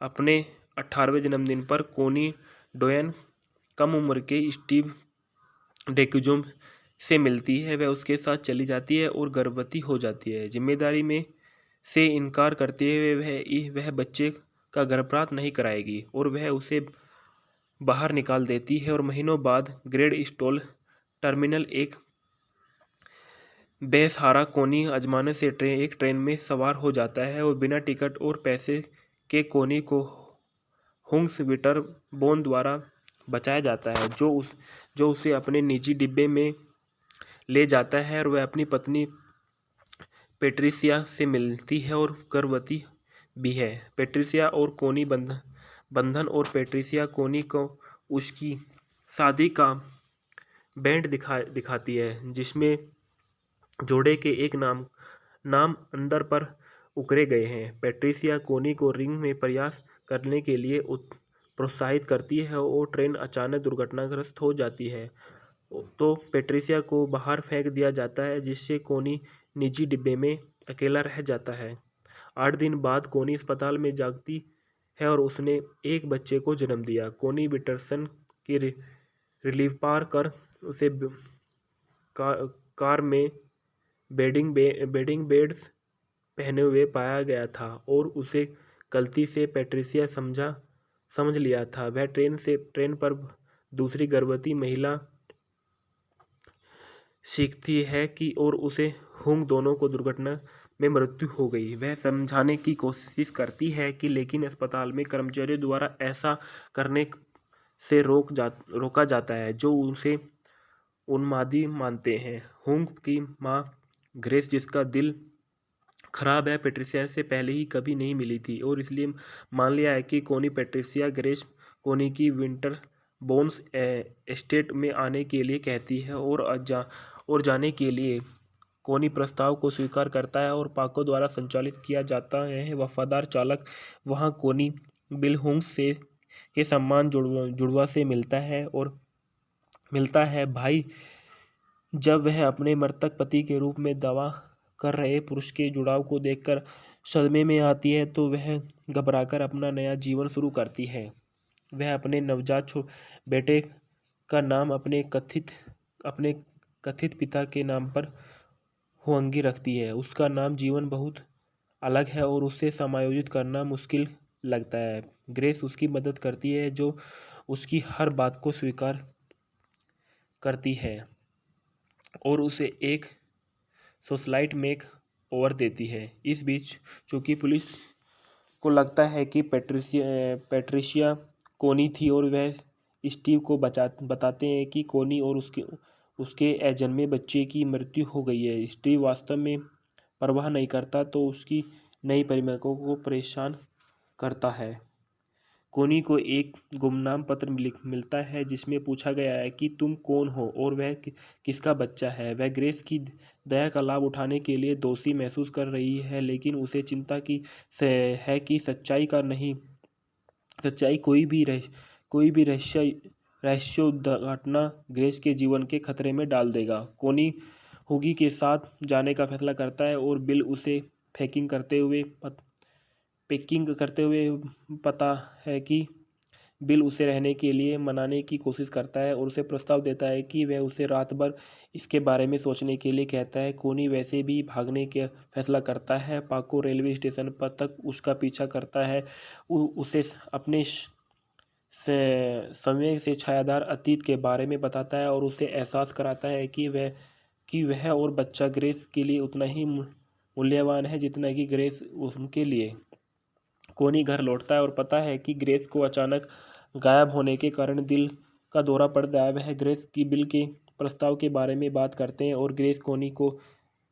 अपने 18वें जन्मदिन पर कोनी डोयन कम उम्र के स्टीव डेक्यूजुम से मिलती है। वह उसके साथ चली जाती है और गर्भवती हो जाती है। जिम्मेदारी में से इनकार करते हुए वह बच्चे का गर्भपात नहीं कराएगी और वह उसे बाहर निकाल देती है। और महीनों बाद ग्रेड स्टोल टर्मिनल एक बेसहारा कोनी आजमाने से एक ट्रेन में सवार हो जाता है और बिना टिकट और पैसे के कोनी को हुंग्स विटरबोन द्वारा बचाया जाता है, जो उसे अपने निजी डिब्बे में ले जाता है। और वह अपनी पत्नी पेट्रिसिया से मिलती है और गर्भवती भी है। पेट्रिसिया और कोनी बंधन और पेट्रिसिया कोनी को उसकी शादी का बैंड दिखाती है, जिसमें जोड़े के एक नाम अंदर पर उकरे गए हैं। पेट्रिसिया कोनी को रिंग में प्रयास करने के लिए प्रोत्साहित करती है और ट्रेन अचानक दुर्घटनाग्रस्त हो जाती है तो पेट्रिसिया को बाहर फेंक दिया जाता है, जिससे कोनी निजी डिब्बे में अकेला रह जाता है। 8 दिन बाद कोनी अस्पताल में जागती है और उसने एक बच्चे को जन्म दिया। कोनी विटरसन की रिलीफ पार कर उसे कार में बेडिंग बेड्स पहने हुए पाया गया था और उसे गलती से पेट्रिसिया समझ लिया था। वह ट्रेन पर दूसरी गर्भवती महिला सीखती है कि और उसे हुंग दोनों को दुर्घटना में मृत्यु हो गई। वह समझाने की कोशिश करती है कि लेकिन अस्पताल में कर्मचारियों द्वारा ऐसा करने से रोका जाता है, जो उसे उन्मादी मानते हैं। हुंग की मां ग्रेस, जिसका दिल खराब है, पेट्रिसिया से पहले ही कभी नहीं मिली थी और इसलिए मान लिया है कि कोनी पेट्रिसिया ग्रेस कोनी की विंटर बोन्स एस्टेट में आने के लिए कहती है और जाने के लिए कोनी प्रस्ताव को स्वीकार करता है और पाको द्वारा संचालित किया जाता है। वफादार चालक वहां कोनी बिल हुंग के सम्मान जुड़वा से मिलता है भाई। जब वह अपने मृतक पति के रूप में दावा कर रहे पुरुष के जुड़ाव को देखकर सदमे में आती है तो वह घबराकर अपना नया जीवन शुरू करती है। वह अपने नवजात बेटे का नाम अपने कथित पिता के नाम पर हुआंगी रखती है। उसका नाम जीवन बहुत अलग है और उसे समायोजित करना मुश्किल लगता है। ग्रेस उसकी मदद करती है, जो उसकी हर बात को स्वीकार करती है और उसे एक सोशलाइट मेक ओवर देती है। इस बीच चूंकि पुलिस को लगता है कि पेट्रिशिया कोनी थी और वह स्टीव को बताते हैं कि कोनी और उसके अजन्मे बच्चे की मृत्यु हो गई है। स्टीव वास्तव में परवाह नहीं करता तो उसकी नई प्रेमिका को परेशान करता है। कोनी को एक गुमनाम पत्र मिलता है जिसमें पूछा गया है कि तुम कौन हो और वह किसका बच्चा है। वह ग्रेस की दया का लाभ उठाने के लिए दोषी महसूस कर रही है, लेकिन उसे चिंता की है कि सच्चाई कोई भी रहस्योद्घाटना ग्रेस के जीवन के खतरे में डाल देगा। कोनी हुगी के साथ जाने का फैसला करता है और बिल उसे पैकिंग करते हुए पता है कि बिल उसे रहने के लिए मनाने की कोशिश करता है और उसे प्रस्ताव देता है कि वह उसे रात भर इसके बारे में सोचने के लिए कहता है। कोनी वैसे भी भागने का फैसला करता है। पाको रेलवे स्टेशन पर तक उसका पीछा करता है, उसे अपने समय से छायादार अतीत के बारे में बताता है और उसे एहसास कराता है कि वह और बच्चा ग्रेस के लिए उतना ही मूल्यवान है जितना कि ग्रेस उनके लिए। कोनी घर लौटता है और पता है कि ग्रेस को अचानक गायब होने के कारण दिल का दौरा पड़ गया है। वह ग्रेस की बिल के प्रस्ताव के बारे में बात करते हैं और ग्रेस कोनी को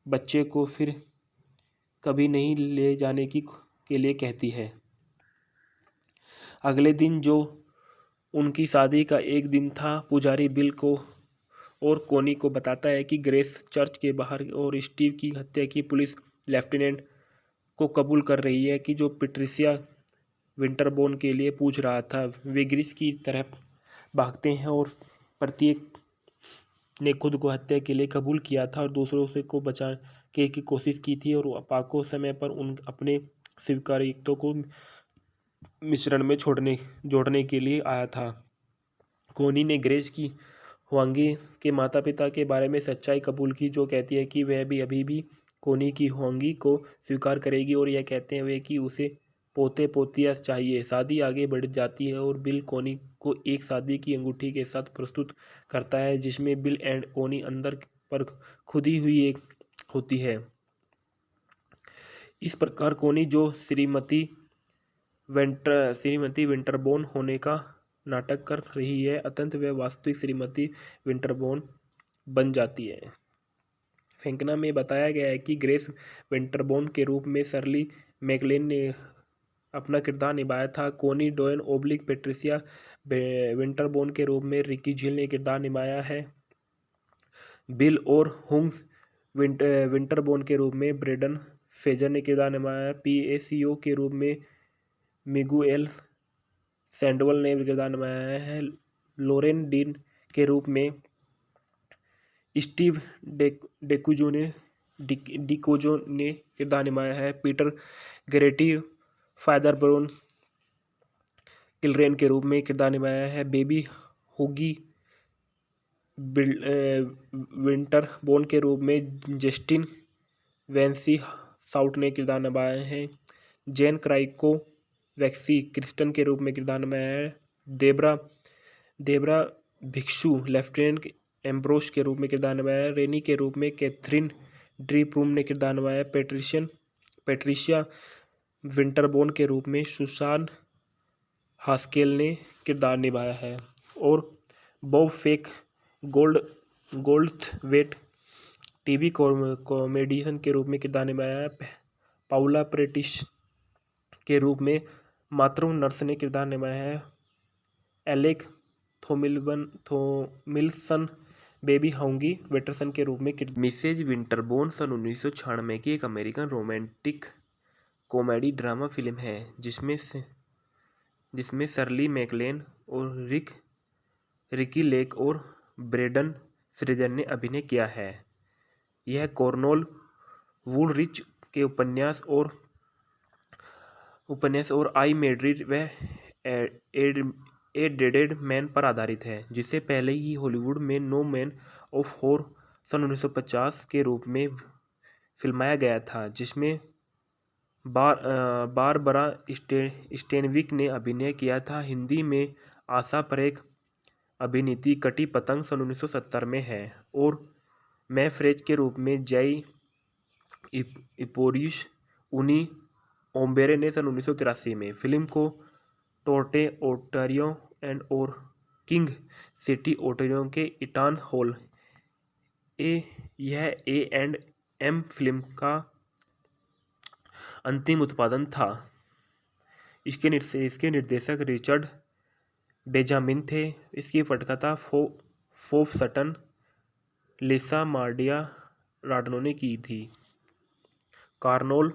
बच्चे को फिर कभी नहीं ले जाने के लिए कहती है। अगले दिन, जो उनकी शादी का एक दिन था, पुजारी बिल को और कोनी को बताता है कि ग्रेस चर्च के बाहर और स्टीव की हत्या की पुलिस लेफ्टिनेंट को कबूल कर रही है कि जो पेट्रिसिया विंटरबोर्न के लिए पूछ रहा था। वे ग्रेस की तरफ भागते हैं और प्रत्येक ने खुद को हत्या के लिए कबूल किया था और दूसरों से को बचाने की कोशिश की थी, और पाको समय पर अपने स्वीकार्यताओं को मिश्रण में जोड़ने के लिए आया था। कोनी ने ग्रेस की हुआंगी के माता पिता के बारे में सच्चाई कबूल की, जो कहती है कि वह भी अभी भी कोनी की हुआंगी को स्वीकार करेगी और यह कहते हुए कि उसे पोते पोतियाँ चाहिए। शादी आगे बढ़ जाती है और बिल कोनी को एक शादी की अंगूठी के साथ प्रस्तुत करता है जिसमें बिल एंड कोनी अंदर पर खुदी हुई एक होती है। इस प्रकार कोनी, जो श्रीमती विंटरबोर्न होने का नाटक कर रही है, अत्यंत वह वास्तविक श्रीमती विंटरबोर्न बन जाती है। फेंकना में बताया गया है कि ग्रेस विंटरबोर्न के रूप में शर्ली मैकलेन ने अपना किरदार निभाया था। कोनी डोयन ओब्लिक पेट्रिसिया विंटरबोर्न के रूप में रिकी झील ने किरदार निभाया है। बिल और हुंग्स विंटरबोर्न के रूप में ब्रेडन फेजर ने किरदार निभाया है। पीएसीओ के रूप में मिगुएल सैंडोवल ने किरदार निभाया है। लोरेन डीन के रूप में स्टीव डिकोजो ने किरदार निभाया है। पीटर गरेटी फादर ब्रोन किलरेन के रूप में किरदार निभाया है। बेबी हुगी विंटरबोर्न के रूप में जस्टिन वेंसी साउट ने किरदार निभाया है। जेन क्राइको वैक्सी क्रिस्टन के रूप में किरदार निभाया है। देब्रा भिक्षु लेफ्टिनेंट एम्ब्रोस के रूप में किरदार निभाया है। रेनी के रूप में कैथरीन डी प्रूम ने किरदार निभाया है। पेट्रिशिया विंटरबोर्न के रूप में सुसान हास्केल ने किरदार निभाया है। और बॉब फेक गोल्डथवेट टीवी कॉमेडियन के रूप में किरदार निभाया है। पाउला प्रेटिस के रूप में मातृ नर्स ने किरदार निभाया है। एलेक थोमिल्सन बेबी हाउंगी वेटरसन के रूप में मिसेज विंटरबोर्न सन 1996 की एक American romantic comedy drama film है जिसमें शर्ली मैकलेन और रिकी लेक और ब्रेडन फ्रेजर ने अभिनय किया है। यह कॉर्नोल वुलरिच के उपन्यास और आई मेड्रिड व ए डेडेड मैन पर आधारित है, जिसे पहले ही हॉलीवुड में नो मैन ऑफ हॉर सन 1950 के रूप में फिल्माया गया था, जिसमें बारबरा स्टेनविक ने अभिनय किया था। हिंदी में आशा परेख अभिनीत कटी पतंग सन 1970 में है और मैं फ्रेज के रूप में जय इपोरियस उनी ओम्बेरे ने सन 1983 में। फिल्म को टोरंटो ओंटारियो और किंग सिटी ओंटारियो के ईटन हॉल यह A&M फिल्म का अंतिम उत्पादन था। इसके निर्देशक रिचर्ड बेंजामिन थे। इसकी पटकथा फोफ सटन, लिसा मार्डिया राडनो ने की थी। कार्नोल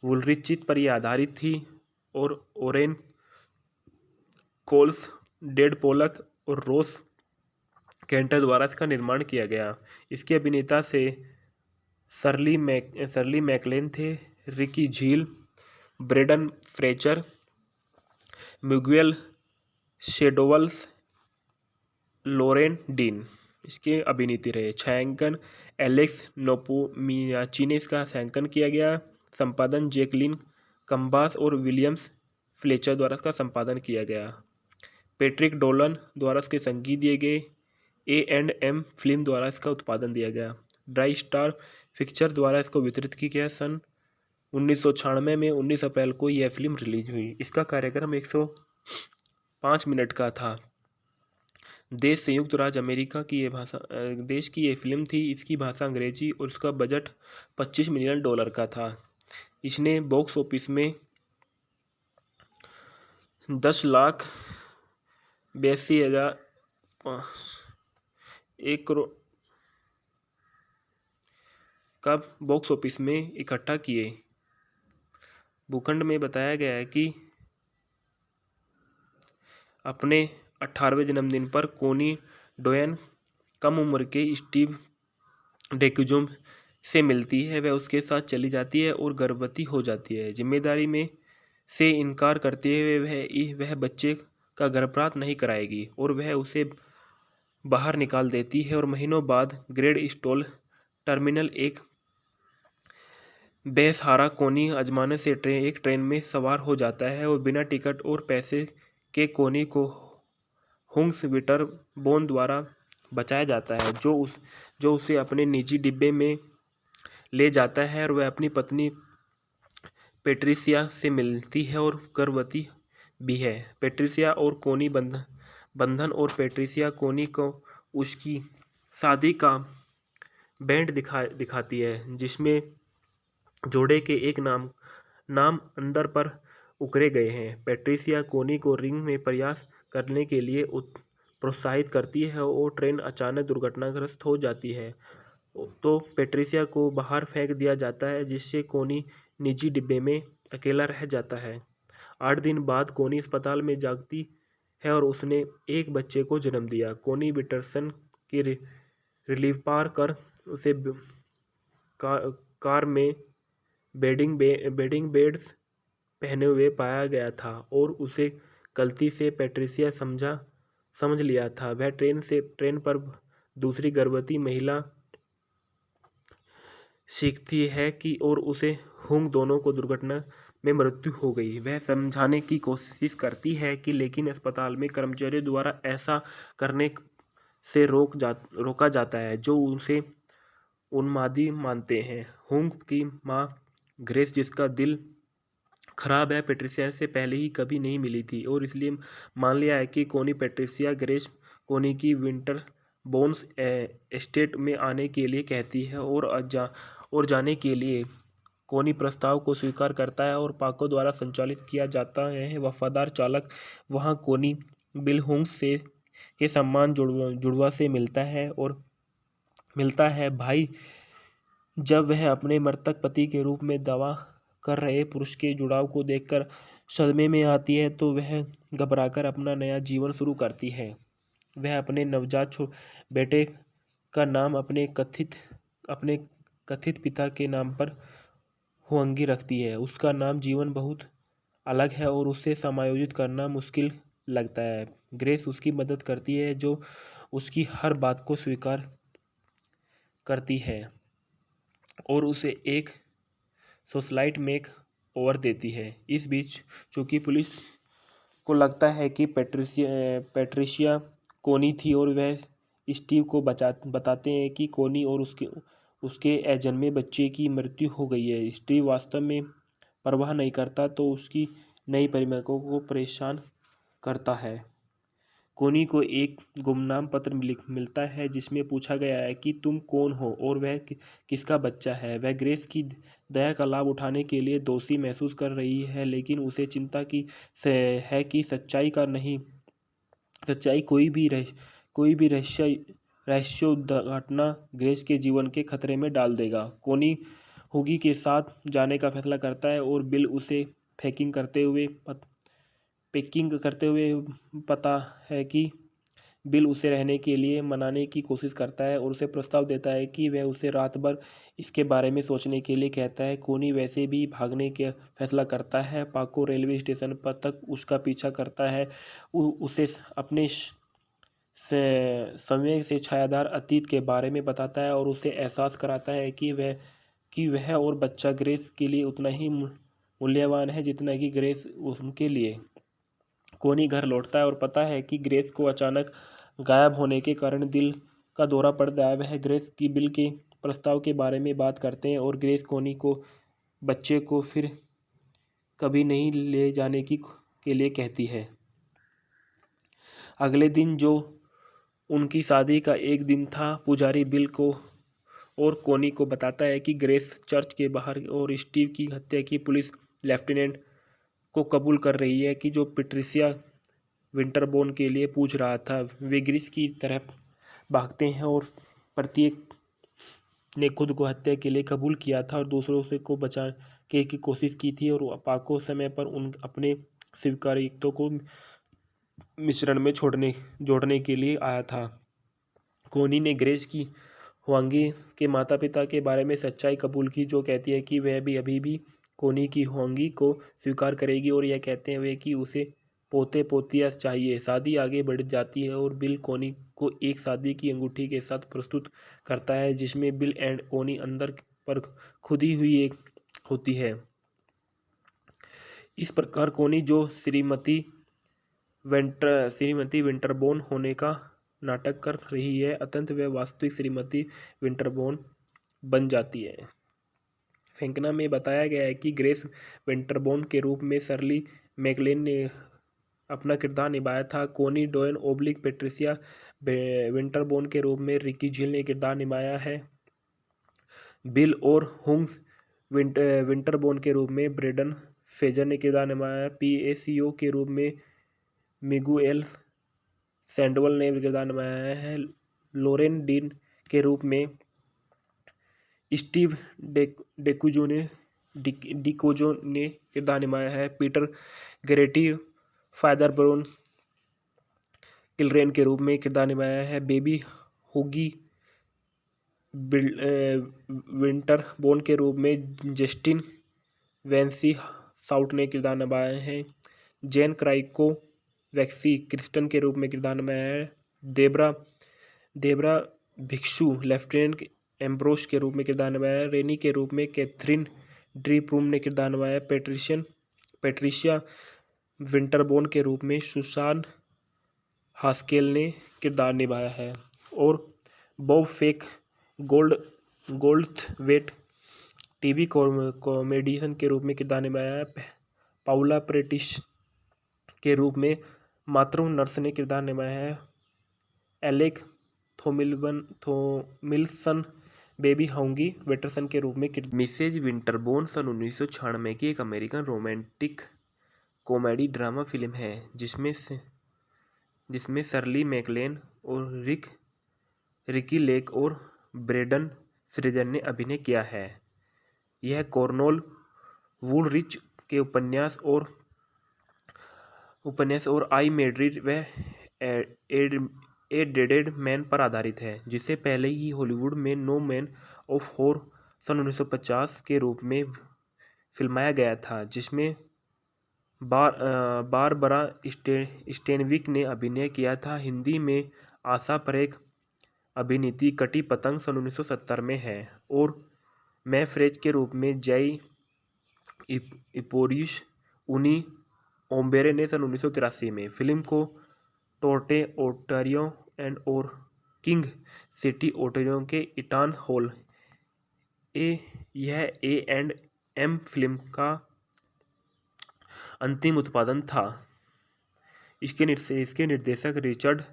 वुलरिच पर यह आधारित थी और ओरेन कोल्स, डेड पोलक और रोस केंटर द्वारा इसका निर्माण किया गया। इसके अभिनेता से शर्ली मैकलेन थे, रिकी झील, ब्रेडन फ्रेचर, मिगुएल शेडोवल्स, लोरेन डीन इसके अभिनेत्री रहे। छायांकन एलेक्स नोपोमियाची ने इसका छायांकन किया गया। संपादन जैकलिन कंबास और विलियम्स फ्लेचर द्वारा इसका संपादन किया गया। पैट्रिक डोलन द्वारा इसके संगीत दिए गए। A&M फिल्म द्वारा इसका उत्पादन दिया गया। ड्राई स्टार पिक्चर द्वारा इसको वितरित किया गया। सन 1996 में 19 अप्रैल को यह फिल्म रिलीज हुई। इसका कार्यक्रम 105 मिनट का था। देश संयुक्त राज्य अमेरिका की देश की ये फिल्म थी। इसकी भाषा अंग्रेजी और इसका बजट $25 मिलियन का था। इसने बॉक्स ऑफिस में 10,82,000 1 करोड़ का बॉक्स ऑफिस में इकट्ठा किए। भूखंड में बताया गया है कि अपने 18वें जन्मदिन पर कोनी डोयन कम उम्र के स्टीव डेक्यूजुम से मिलती है। वह उसके साथ चली जाती है और गर्भवती हो जाती है। जिम्मेदारी में से इनकार करते हुए वह बच्चे का गर्भपात नहीं कराएगी और वह उसे बाहर निकाल देती है। और महीनों बाद ग्रेड स्टोल टर्मिनल एक बेसहारा कोनी आजमाने से एक ट्रेन में सवार हो जाता है और बिना टिकट और पैसे के कोनी को हुंग्स विटरबोन द्वारा बचाया जाता है, जो उसे अपने निजी डिब्बे में ले जाता है। और वह अपनी पत्नी पेट्रिसिया से मिलती है और गर्भवती भी है। पेट्रिसिया और कोनी बंधन और पेट्रिसिया कोनी को उसकी शादी का बैंड दिखाती है, जिसमें जोड़े के एक नाम अंदर पर उकरे गए हैं। पेट्रिसिया कोनी को रिंग में प्रयास करने के लिए प्रोत्साहित करती है और ट्रेन अचानक दुर्घटनाग्रस्त हो जाती है तो पेट्रिसिया को बाहर फेंक दिया जाता है, जिससे कोनी निजी डिब्बे में अकेला रह जाता है। 8 दिन बाद कोनी अस्पताल में जागती है और उसने एक बच्चे को जन्म दिया। कोनी विटरसन की रिलीफ पार कर उसे कार में बेडिंग बेड्स पहने हुए पाया गया था और उसे गलती से पेट्रिसिया समझ लिया था। वह ट्रेन पर दूसरी गर्भवती महिला सीखती है कि और उसे हुंग दोनों को दुर्घटना में मृत्यु हो गई। वह समझाने की कोशिश करती है कि लेकिन अस्पताल में कर्मचारियों द्वारा ऐसा करने से रोका जाता है, जो उसे उन्मादी मानते हैं। हुंग की मां ग्रेस, जिसका दिल खराब है, पेट्रिसिया से पहले ही कभी नहीं मिली थी और इसलिए मान लिया है कि कोनी पेट्रिसिया ग्रेस कोनी की विंटर बोन्स एस्टेट में आने के लिए कहती है और जाने के लिए कोनी प्रस्ताव को स्वीकार करता है और पाको द्वारा संचालित किया जाता है। वफादार चालक वहां कोनी बिल हुंग के सम्मान जुड़वा से मिलता है भाई। जब वह अपने मृतक पति के रूप में दावा कर रहे पुरुष के जुड़ाव को देखकर सदमे में आती है तो वह घबराकर अपना नया जीवन शुरू करती है। वह अपने नवजात बेटे का नाम अपने कथित पिता के नाम पर हुआंगी रखती है। उसका नाम जीवन बहुत अलग है और उसे समायोजित करना मुश्किल लगता है। ग्रेस उसकी मदद करती है, जो उसकी हर बात को स्वीकार करती है और उसे एक सोशलाइट मेक ओवर देती है। इस बीच चूंकि पुलिस को लगता है कि पेट्रिशिया कोनी थी और वह स्टीव को बताते हैं कि कोनी और उसके अजन्मे बच्चे की मृत्यु हो गई है। स्टीव वास्तव में परवाह नहीं करता तो उसकी नई प्रेमिका को परेशान करता है। कोनी को एक गुमनाम पत्र मिलता है जिसमें पूछा गया है कि तुम कौन हो और वह किसका बच्चा है। वह ग्रेस की दया का लाभ उठाने के लिए दोषी महसूस कर रही है, लेकिन उसे चिंता की है कि सच्चाई कोई भी रहस्योद्घाटना ग्रेस के जीवन के खतरे में डाल देगा। कोनी हुगी के साथ जाने का फैसला करता है और बिल उसे पैकिंग करते हुए पता है कि बिल उसे रहने के लिए मनाने की कोशिश करता है और उसे प्रस्ताव देता है कि वह उसे रात भर इसके बारे में सोचने के लिए कहता है। कोनी वैसे भी भागने का फैसला करता है। पाको रेलवे स्टेशन पर तक उसका पीछा करता है, उसे अपने समय से छायादार अतीत के बारे में बताता है और उसे एहसास कराता है कि वह और बच्चा ग्रेस के लिए उतना ही मूल्यवान है जितना कि ग्रेस उनके लिए। कोनी घर लौटता है और पता है कि ग्रेस को अचानक गायब होने के कारण दिल का दौरा पड़ गया है। वह ग्रेस की बिल के प्रस्ताव के बारे में बात करते हैं और ग्रेस कोनी को बच्चे को फिर कभी नहीं ले जाने के लिए कहती है। अगले दिन, जो उनकी शादी का एक दिन था, पुजारी बिल को और कोनी को बताता है कि ग्रेस चर्च के बाहर और स्टीव की हत्या की पुलिस लेफ्टिनेंट को कबूल कर रही है कि जो पेट्रिसिया विंटरबोर्न के लिए पूछ रहा था। वे ग्रीस की तरफ भागते हैं और प्रत्येक ने खुद को हत्या के लिए कबूल किया था और दूसरों से को बचाने की कोशिश की थी, और पाको समय पर अपने स्वीकार्यताओं को मिश्रण में जोड़ने के लिए आया था। कोनी ने ग्रेस की हुआंगी के माता पिता के बारे में सच्चाई कबूल की, जो कहती है कि वह भी अभी भी कोनी की हुआंगी को स्वीकार करेगी और यह कहते हुए कि उसे पोते पोतियाँ चाहिए। शादी आगे बढ़ जाती है और बिल कोनी को एक शादी की अंगूठी के साथ प्रस्तुत करता है जिसमें बिल एंड कोनी अंदर पर खुदी हुई एक होती है। इस प्रकार कोनी, जो श्रीमती विंटरबोर्न होने का नाटक कर रही है, अत्यंत वह वास्तविक श्रीमती विंटरबोर्न बन जाती है। फेंकना में बताया गया है कि ग्रेस विंटरबोर्न के रूप में शर्ली मैकलेन ने अपना किरदार निभाया था। कोनी डोयन ओब्लिक पेट्रिसिया विंटरबोर्न के रूप में रिकी झील ने किरदार निभाया है। बिल और हुंग्स विंटरबोर्न के रूप में ब्रेडन फेजर ने किरदार निभाया है। पीएसीओ के रूप में मिगुएल सैंडोवल ने किरदार निभाया है। लोरेन डीन के रूप में स्टीव डिकोजो ने किरदार निभाया है। पीटर गरेटी फादर ब्रोन किलरेन के रूप में किरदार निभाया है। बेबी हुगी विंटरबोर्न के रूप में जस्टिन वेंसी साउट ने किरदार निभाया है। जेन क्राइको वैक्सी क्रिस्टन के रूप में किरदार निभाया है। देब्रा भिक्षु लेफ्टिनेंट एम्ब्रोस के रूप में किरदार निभाया है। रेनी के रूप में कैथरीन ड्रीप्रूम ने किरदार निभाया है। पेट्रिशिया विंटरबोर्न के रूप में सुसान हास्केल ने किरदार निभाया है। और बॉब फेक गोल्डथवेट टीवी कॉमेडियन के रूप में किरदार निभाया है। पाउला प्रेटिस के रूप में मातृ नर्स ने किरदार निभाया है। एलेक थोमिल्सन बेबी हाउंगी वेटरसन के रूप में मिसेज विंटरबोर्न सन 1996 की एक American romantic comedy drama film है जिसमें शर्ली मैकलेन और रिकी लेक और ब्रेडन फ्रेजर ने अभिनय किया है। यह कॉर्नोल वुलरिच के उपन्यास और आई मेड्रिड व ए डेडेड मैन पर आधारित है, जिसे पहले ही हॉलीवुड में नो मैन ऑफ हॉर सन 1950 के रूप में फिल्माया गया था, जिसमें बारबरा स्टेनविक ने अभिनय किया था। हिंदी में आशा परेख अभिनीत कटी पतंग सन 1970 में है और मैं फ्रेज के रूप में जय इपोरियस उनी ओम्बेरे ने सन 1983 में। फिल्म को टोरंटो ओंटारियो और किंग सिटी ओंटारियो के ईटन हॉल यह A&M फिल्म का अंतिम उत्पादन था। इसके निर्देशक रिचर्ड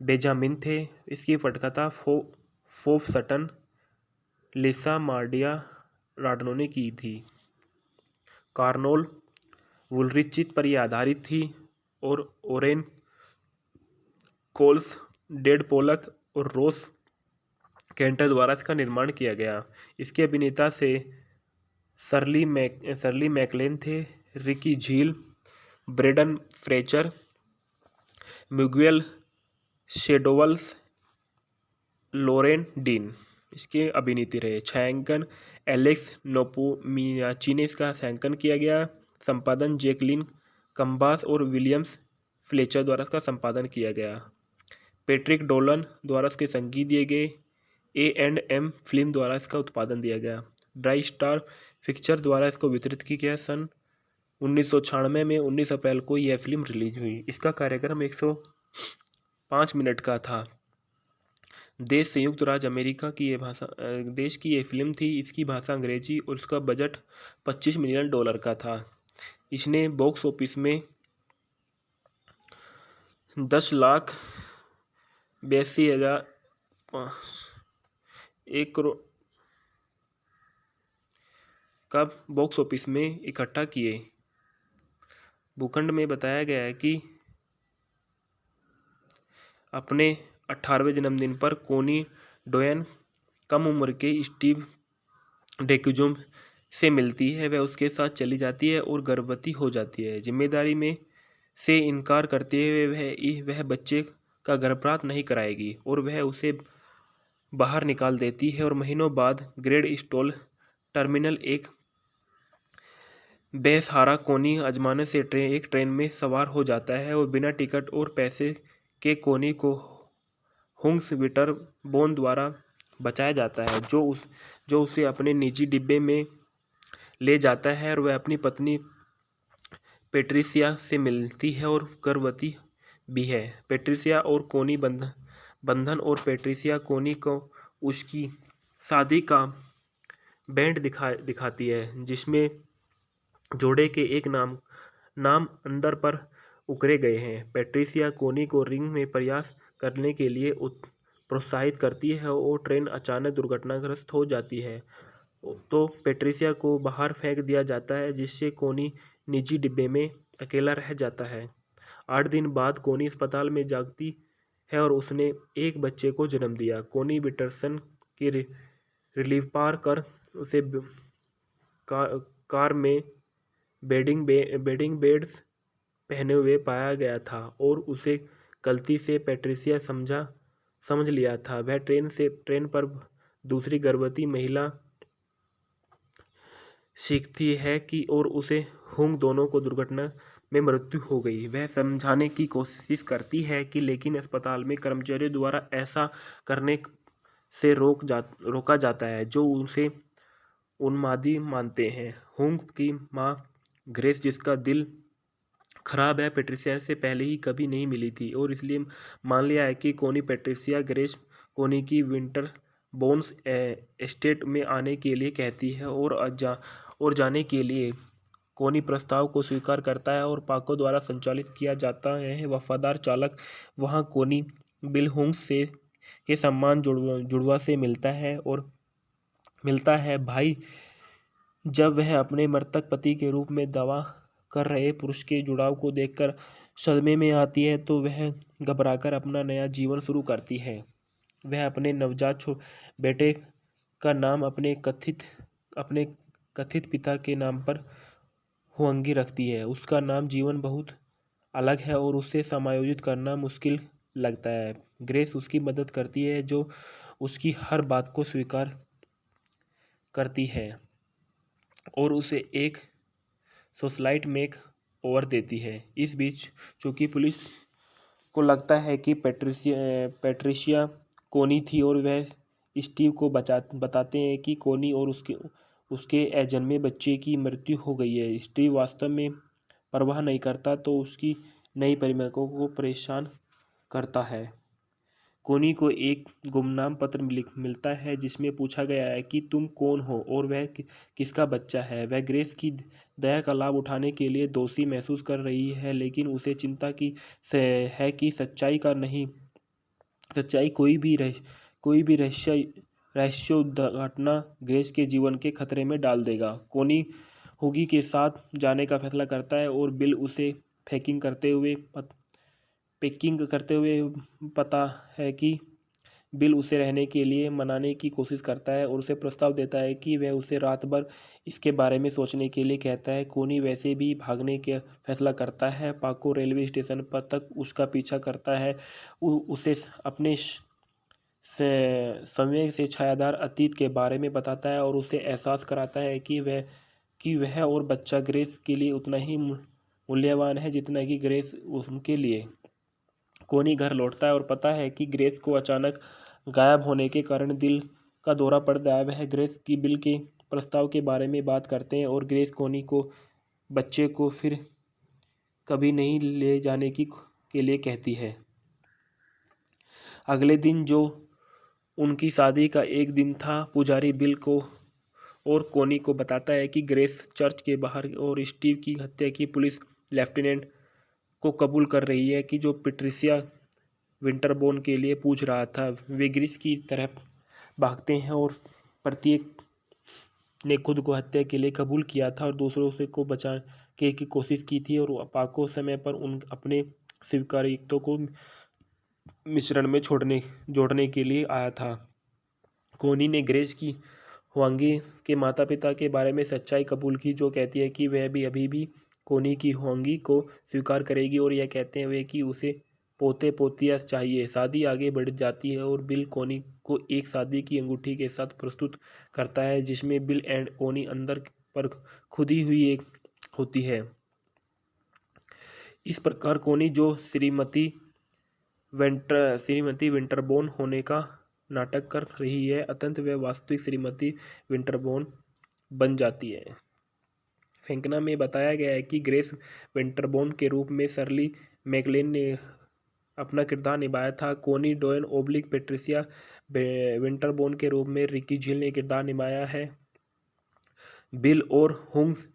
बेंजामिन थे। इसकी पटकथा फोफ सटन, लिसा मार्डिया राडनो ने की थी। कार्नोल वुलरिच पर यह आधारित थी और ओरेन कोल्स, डेड पोलक और रोस केंटर द्वारा इसका निर्माण किया गया। इसके अभिनेता से शर्ली मैकलेन थे, रिकी झील, ब्रेडन फ्रेचर, मिगुएल शेडोवल्स, लोरेन डीन इसके अभिनेत्री रहे। छायांकन एलेक्स नोपोमियाची ने इसका छायांकन किया गया। संपादन जैकलिन कंबास और विलियम्स फ्लेचर द्वारा इसका संपादन किया गया। पैट्रिक डोलन द्वारा इसके संगीत दिए गए। A&M फिल्म द्वारा इसका उत्पादन दिया गया। ड्राई स्टार पिक्चर द्वारा इसको वितरित किया गया। सन 1996 में 19 अप्रैल को यह फिल्म रिलीज हुई। इसका कार्यक्रम 105 मिनट का था। देश संयुक्त राज्य अमेरिका की देश की ये फिल्म थी। इसकी भाषा अंग्रेजी और उसका बजट $25 मिलियन का था। इसने बॉक्स ऑफिस में 10,82,000 1 करोड़ का बॉक्स ऑफिस में इकट्ठा किए। भूखंड में बताया गया है कि अपने 18वें जन्मदिन पर कोनी डोयन कम उम्र के स्टीव डेक्यूजुम से मिलती है। वह उसके साथ चली जाती है और गर्भवती हो जाती है। जिम्मेदारी में से इनकार करते हुए वह बच्चे का गर्भपात नहीं कराएगी और वह उसे बाहर निकाल देती है। और महीनों बाद ग्रेड स्टॉल टर्मिनल एक बेसहारा कोनी आजमाने से एक ट्रेन में सवार हो जाता है और बिना टिकट और पैसे के कोनी को हुंग्स विटरबोन द्वारा बचाया जाता है, जो उसे अपने निजी डिब्बे में ले जाता है। और वह अपनी पत्नी पेट्रिसिया से मिलती है और गर्भवती भी है। पेट्रिसिया और कोनी बंधन और पेट्रिसिया कोनी को उसकी शादी का बैंड दिखाती है, जिसमें जोड़े के एक नाम अंदर पर उकरे गए हैं। पेट्रिसिया कोनी को रिंग में प्रयास करने के लिए प्रोत्साहित करती है और ट्रेन अचानक दुर्घटनाग्रस्त हो जाती है तो पेट्रिसिया को बाहर फेंक दिया जाता है, जिससे कोनी निजी डिब्बे में अकेला रह जाता है। 8 दिन बाद कोनी अस्पताल में जागती है और उसने एक बच्चे को जन्म दिया। कोनी विटरसन की रिलीफ पार कर उसे कार में बेडिंग बेड्स पहने हुए पाया गया था और उसे गलती से पेट्रिसिया समझ लिया था। वह ट्रेन पर दूसरी गर्भवती महिला सीखती है कि और उसे हुंग दोनों को दुर्घटना में मृत्यु हो गई। वह समझाने की कोशिश करती है कि लेकिन अस्पताल में कर्मचारियों द्वारा ऐसा करने से रोका जाता है, जो उसे उन्मादी मानते हैं। हुंग की मां ग्रेस, जिसका दिल खराब है, पेट्रिसिया से पहले ही कभी नहीं मिली थी और इसलिए मान लिया है कि कोनी पेट्रिसिया ग्रेस कोनी की विंटर बोन्स एस्टेट में आने के लिए कहती है और जाने के लिए कोनी प्रस्ताव को स्वीकार करता है और पाको द्वारा संचालित किया जाता है। वफादार चालक वहां कोनी बिल हुंग के सम्मान जुड़वा से मिलता है भाई। जब वह अपने मृतक पति के रूप में दावा कर रहे पुरुष के जुड़ाव को देखकर सदमे में आती है तो वह घबराकर अपना नया जीवन शुरू करती है। वह अपने नवजात बेटे का नाम अपने कथित पिता के नाम पर हुआंगी रखती है। उसका नाम जीवन बहुत अलग है और उसे समायोजित करना मुश्किल लगता है। ग्रेस उसकी मदद करती है, जो उसकी हर बात को स्वीकार करती है और उसे एक सोशलाइट मेक ओवर देती है। इस बीच चूंकि पुलिस को लगता है कि पेट्रिशिया कोनी थी और वह स्टीव को बताते हैं कि कोनी और उसके अजन्मे बच्चे की मृत्यु हो गई है। स्टीव वास्तव में परवाह नहीं करता तो उसकी नई प्रेमिका को परेशान करता है। कोनी को एक गुमनाम पत्र मिलता है जिसमें पूछा गया है कि तुम कौन हो और वह किसका बच्चा है। वह ग्रेस की दया का लाभ उठाने के लिए दोषी महसूस कर रही है, लेकिन उसे चिंता की है कि सच्चाई कोई भी रहस्योद्घाटना ग्रेस के जीवन के खतरे में डाल देगा। कोनी हुगी के साथ जाने का फैसला करता है और बिल उसे पैकिंग करते हुए पता है कि बिल उसे रहने के लिए मनाने की कोशिश करता है और उसे प्रस्ताव देता है कि वह उसे रात भर इसके बारे में सोचने के लिए कहता है। कोनी वैसे भी भागने का फैसला करता है। पाको रेलवे स्टेशन पर तक उसका पीछा करता है, उसे अपने समय से छायादार अतीत के बारे में बताता है और उसे एहसास कराता है कि वह और बच्चा ग्रेस के लिए उतना ही मूल्यवान है जितना कि ग्रेस उनके लिए। कोनी घर लौटता है और पता है कि ग्रेस को अचानक गायब होने के कारण दिल का दौरा पड़ गया है। वह ग्रेस की बिल के प्रस्ताव के बारे में बात करते हैं और ग्रेस कोनी को बच्चे को फिर कभी नहीं ले जाने के लिए कहती है। अगले दिन, जो उनकी शादी का एक दिन था, पुजारी बिल को और कोनी को बताता है कि ग्रेस चर्च के बाहर और स्टीव की हत्या की पुलिस लेफ्टिनेंट को कबूल कर रही है कि जो पेट्रिसिया विंटरबोर्न के लिए पूछ रहा था। वे ग्रेस की तरफ भागते हैं और प्रत्येक ने खुद को हत्या के लिए कबूल किया था और दूसरों से को बचाने की कोशिश की थी, और पाको समय पर अपने स्वीकार्यताओं को मिश्रण में जोड़ने के लिए आया था। कोनी ने ग्रेस की हुआंगी के माता पिता के बारे में सच्चाई कबूल की, जो कहती है कि वह भी अभी भी कोनी की हुआंगी को स्वीकार करेगी और यह कहते हुए कि उसे पोते पोतियाँ चाहिए। शादी आगे बढ़ जाती है और बिल कोनी को एक शादी की अंगूठी के साथ प्रस्तुत करता है जिसमें बिल एंड कोनी अंदर पर खुदी हुई एक होती है। इस प्रकार कोनी, जो श्रीमती विंटरबोर्न होने का नाटक कर रही है, अत्यंत वह वास्तविक श्रीमती विंटरबोर्न बन जाती है। फेंकना में बताया गया है कि ग्रेस विंटरबोर्न के रूप में शर्ली मैकलेन ने अपना किरदार निभाया था। कोनी डोयन पेट्रिसिया विंटरबोर्न के रूप में रिकी झील ने किरदार निभाया है। बिल और हुंग्स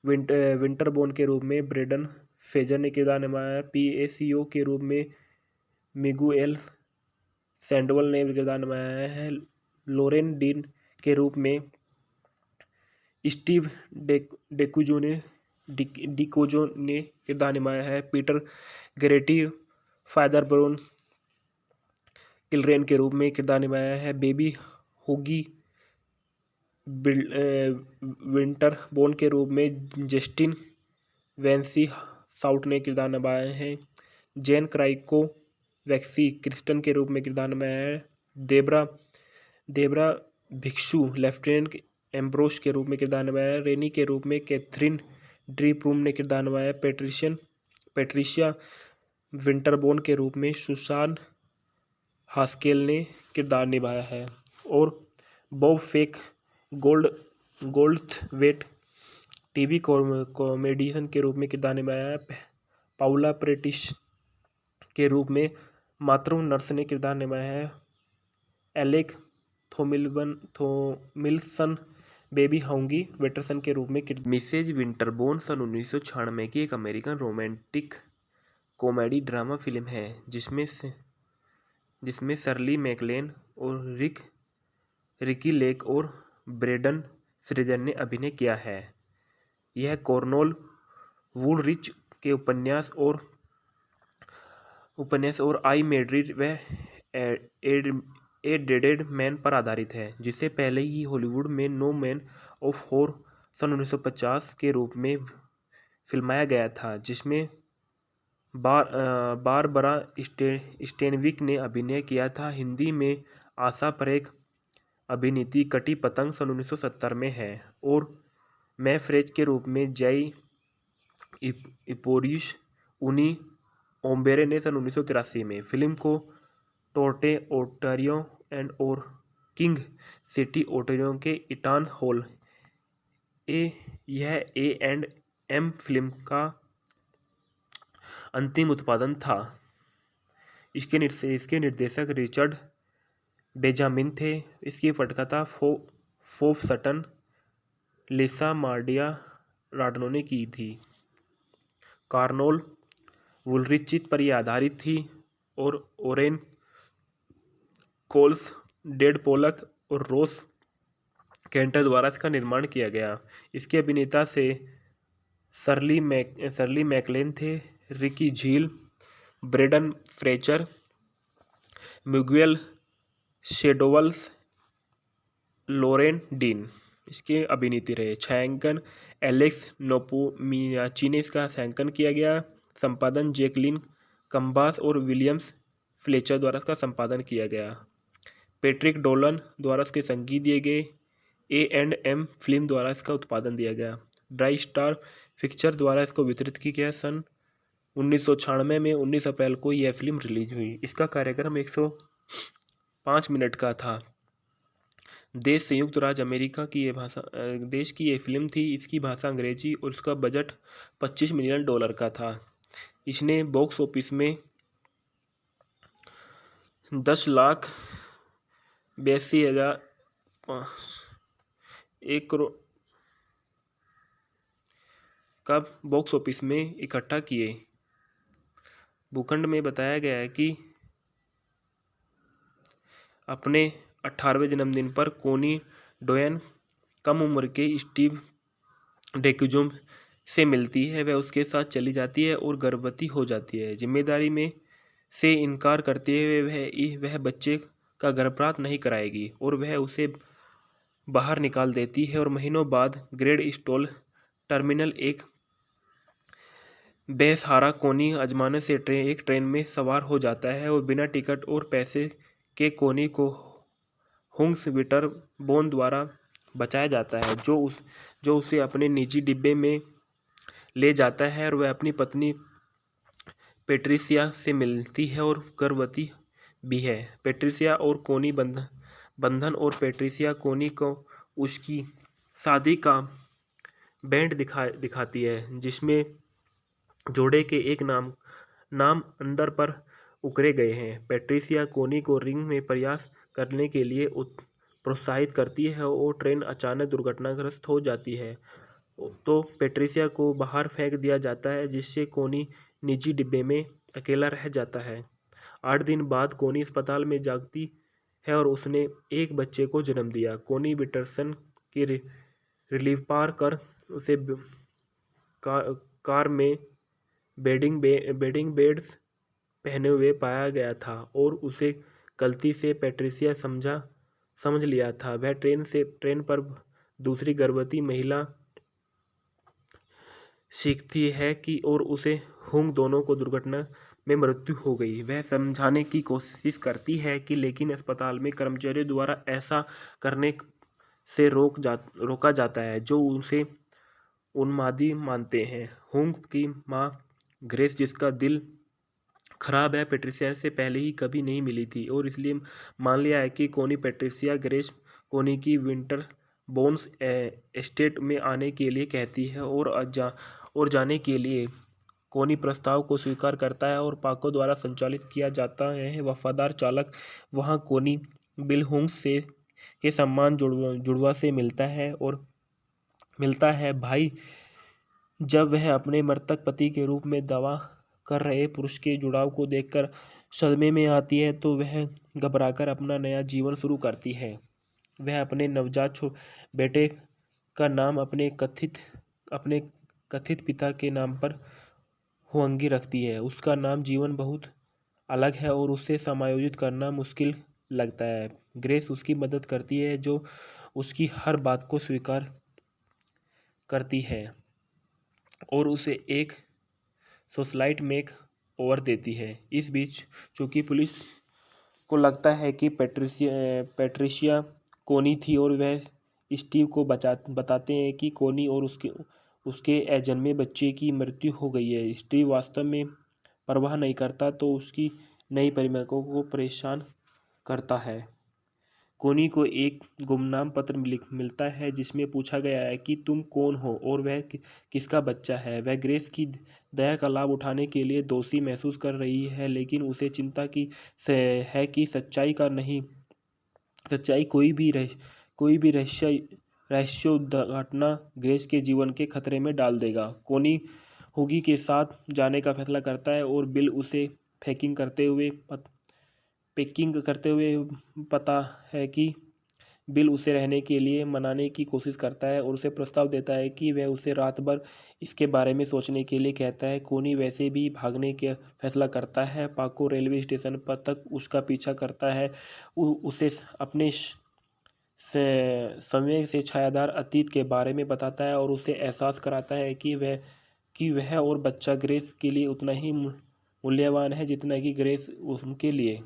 विंटरबोर्न के रूप में ब्रेंडन फ्रेजर ने किरदार निभाया है। पीएसीओ के रूप में मिगुएल सैंडोवल ने किरदार निभाया है। लोरेन डीन के रूप में स्टीव डिकोजो ने किरदार निभाया है। पीटर गरेटी फादर ब्रोन किलरेन के रूप में किरदार निभाया है। बेबी होगी विंटरबोर्न के रूप में जस्टिन वेंसी साउट ने किरदार निभाया है। जेन क्राइको वैक्सी क्रिस्टन के रूप में किरदार निभाया है। देब्रा भिक्षु लेफ्टिनेंट एम्ब्रोस के रूप में किरदार निभाया है। रेनी के रूप में कैथरीन ड्रीप्रूम ने किरदार निभाया है। पेट्रिशिया विंटरबोर्न के रूप में सुसान हास्केल ने किरदार निभाया है। और बॉब फेक गोल्डथवेट टीवी कॉमेडियन के रूप में किरदार निभाया है। पाउला प्रेटिस के रूप में मातृ नर्स ने किरदार निभाया है। एलेक थोमिल्सन बेबी होंगी वेटरसन के रूप में मिसेज विंटरबोर्न सन 1996 की एक American romantic comedy drama film है जिसमें शर्ली मैकलेन और रिकी लेक और ब्रेंडन फ्रेजर ने अभिनय किया है। यह कॉर्नेल वुलरिच के उपन्यास और आई मेड्रिड व ए डेडेड मैन पर आधारित है, जिसे पहले ही हॉलीवुड में नो मैन ऑफ वॉर सन 1950 के रूप में फिल्माया गया था, जिसमें बारबरा स्टेनविक ने अभिनय किया था। हिंदी में आशा परेख अभिनीत कटी पतंग सन 1970 में है और मैं फ्रेज के रूप में जय इपोरियस उनी ओम्बेरे ने सन 1983 में। फिल्म को टोरंटो ओंटारियो और किंग सिटी ओंटारियो के ईटन हॉल यह A&M फिल्म का अंतिम उत्पादन था। इसके निर्देशक रिचर्ड बेंजामिन थे। इसकी पटकथा फोफ सटन, लिसा मार्डिया राडनो ने की थी। कार्नोल वुलरिच पर यह आधारित थी और ओरेन कोल्स, डेड पोलक और रोस केंटर द्वारा इसका निर्माण किया गया। इसके अभिनेता से शर्ली मैकलेन थे, रिकी झील, ब्रेडन फ्रेचर, मिगुएल शेडोवल्स, लोरेन डीन इसके अभिनेत्री रहे। छायांकन एलेक्स नोपोमियाची ने इसका छायांकन किया गया। संपादन जैकलिन कंबास और विलियम्स फ्लेचर द्वारा इसका संपादन किया गया। पैट्रिक डोलन द्वारा इसके संगीत दिए गए। A&M फिल्म द्वारा इसका उत्पादन दिया गया। ड्राई स्टार पिक्चर द्वारा इसको वितरित किया गया। सन 1996 में 19 अप्रैल को यह फिल्म रिलीज हुई। इसका कार्यक्रम 105 मिनट का था। देश संयुक्त राज्य अमेरिका की देश की ये फिल्म थी। इसकी भाषा अंग्रेजी और इसका बजट $25 मिलियन का था। इसने बॉक्स ऑफिस में 10,82,000 1 करोड़ का बॉक्स ऑफिस में इकट्ठा किए। भूखंड में बताया गया है कि अपने 18वें जन्मदिन पर कोनी डोयन कम उम्र के स्टीव डेक्यूजुम से मिलती है। वह उसके साथ चली जाती है और गर्भवती हो जाती है। जिम्मेदारी में से इनकार करते हुए वह बच्चे का गर्भपात नहीं कराएगी और वह उसे बाहर निकाल देती है। और महीनों बाद ग्रेड स्टोल टर्मिनल एक बेसहारा कोनी आजमाने से एक ट्रेन में सवार हो जाता है और बिना टिकट और पैसे के कोनी को हुंग्स विटरबोन द्वारा बचाया जाता है, जो उसे अपने निजी डिब्बे में ले जाता है। और वह अपनी पत्नी पेट्रिसिया से मिलती है और गर्भवती भी है। पेट्रिसिया और कोनी बंधन और पेट्रिसिया कोनी को उसकी शादी का बैंड दिखाती है, जिसमें जोड़े के एक नाम अंदर पर उकरे गए हैं। पेट्रिसिया कोनी को रिंग में प्रयास करने के लिए प्रोत्साहित करती है और ट्रेन अचानक दुर्घटनाग्रस्त हो जाती है तो पेट्रिसिया को बाहर फेंक दिया जाता है, जिससे कोनी निजी डिब्बे में अकेला रह जाता है। 8 दिन बाद कोनी अस्पताल में जागती है और उसने एक बच्चे को जन्म दिया। कोनी विटरसन की रिलीफ पार कर उसे कार में बेडिंग बेड्स पहने हुए पाया गया था और उसे गलती से पेट्रिसिया समझ लिया था। वह ट्रेन पर दूसरी गर्भवती महिला सीखती है कि और उसे हुंग दोनों को दुर्घटना में मृत्यु हो गई। वह समझाने की कोशिश करती है कि लेकिन अस्पताल में कर्मचारियों द्वारा ऐसा करने से रोका जाता है, जो उसे उन्मादी मानते हैं। हुंग की मां ग्रेस, जिसका दिल खराब है, पेट्रिसिया से पहले ही कभी नहीं मिली थी और इसलिए मान लिया है कि कोनी पेट्रिसिया ग्रेस कोनी की विंटर बोन्स एस्टेट में आने के लिए कहती है और जाने के लिए कोनी प्रस्ताव को स्वीकार करता है और पाको द्वारा संचालित किया जाता है। वफादार चालक वहां कोनी बिल हुंग के सम्मान जुड़वा से मिलता है भाई। जब वह अपने मृतक पति के रूप में दावा कर रहे पुरुष के जुड़ाव को देखकर सदमे में आती है तो वह घबराकर अपना नया जीवन शुरू करती है। वह अपने नवजात बेटे का नाम अपने कथित पिता के नाम पर हुआंगी रखती है। उसका नाम जीवन बहुत अलग है और उसे समायोजित करना मुश्किल लगता है। ग्रेस उसकी मदद करती है, जो उसकी हर बात को स्वीकार करती है और उसे एक सोशलाइट मेक ओवर देती है। इस बीच चूंकि पुलिस को लगता है कि पेट्रिशिया कोनी थी और वह स्टीव को बताते हैं कि कोनी और उसके अजन्मे बच्चे की मृत्यु हो गई है। स्टीव वास्तव में परवाह नहीं करता तो उसकी नई प्रेमिका को परेशान करता है। कोनी को एक गुमनाम पत्र मिलता है जिसमें पूछा गया है कि तुम कौन हो और वह किसका बच्चा है। वह ग्रेस की दया का लाभ उठाने के लिए दोषी महसूस कर रही है, लेकिन उसे चिंता की है कि सच्चाई कोई भी रहस्योद्घाटना ग्रेस के जीवन के खतरे में डाल देगा। कोनी हुगी के साथ जाने का फैसला करता है और बिल उसे पैकिंग करते हुए पता है कि बिल उसे रहने के लिए मनाने की कोशिश करता है और उसे प्रस्ताव देता है कि वह उसे रात भर इसके बारे में सोचने के लिए कहता है। कोनी वैसे भी भागने का फैसला करता है। पाको रेलवे स्टेशन पर तक उसका पीछा करता है, उसे अपने समय से छायादार अतीत के बारे में बताता है और उसे एहसास कराता है कि वह और बच्चा ग्रेस के लिए उतना ही मूल्यवान है जितना कि ग्रेस उनके लिए।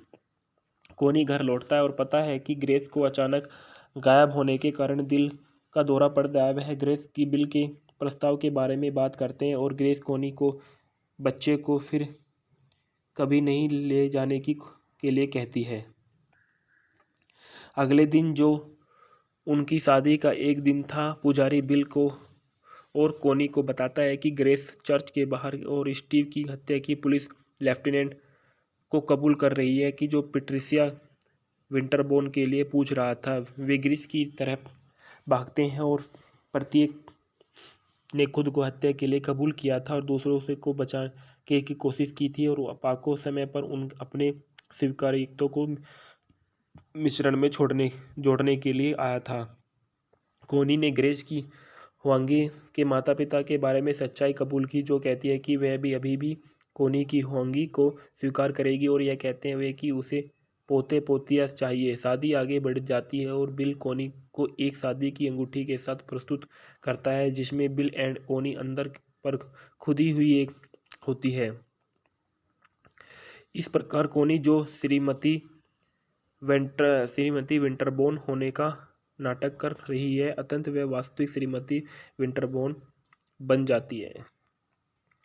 कोनी घर लौटता है और पता है कि ग्रेस को अचानक गायब होने के कारण दिल का दौरा पड़ गया है। वह ग्रेस की बिल के प्रस्ताव के बारे में बात करते हैं और ग्रेस कोनी को बच्चे को फिर कभी नहीं ले जाने के लिए कहती है। अगले दिन, जो उनकी शादी का एक दिन था, पुजारी बिल को और कोनी को बताता है कि ग्रेस चर्च के बाहर और स्टीव की हत्या की पुलिस लेफ्टिनेंट को कबूल कर रही है कि जो पेट्रिसिया विंटरबोर्न के लिए पूछ रहा था। वे ग्रेस की तरफ भागते हैं और प्रत्येक ने खुद को हत्या के लिए कबूल किया था और दूसरों से को बचाने की कोशिश की थी, और पाको समय पर अपने स्वीकार्यताओं को मिश्रण में जोड़ने के लिए आया था। कोनी ने ग्रेस की हुआंगी के माता पिता के बारे में सच्चाई कबूल की, जो कहती है कि वह भी अभी भी कोनी की हुआंगी को स्वीकार करेगी और यह कहते हुए कि उसे पोते पोतियाँ चाहिए। शादी आगे बढ़ जाती है और बिल कोनी को एक शादी की अंगूठी के साथ प्रस्तुत करता है जिसमें बिल एंड कोनी अंदर पर खुदी हुई एक होती है। इस प्रकार कोनी, जो श्रीमती विंटरबोर्न होने का नाटक कर रही है, अत्यंत वह वास्तविक श्रीमती विंटरबोर्न बन जाती है।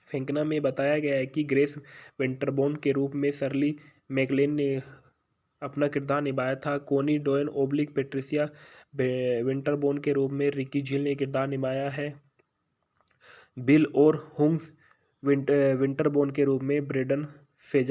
फेंकना में बताया गया है कि ग्रेस विंटरबोर्न के रूप में शर्ली मैकलेन ने अपना किरदार निभाया था। कोनी डोयन ओब्लिक पेट्रिसिया विंटरबोर्न के रूप में रिकी झील ने किरदार निभाया है। बिल और हुंग्स विंटरबोर्न के रूप में ब्रेंडन फ्रेजर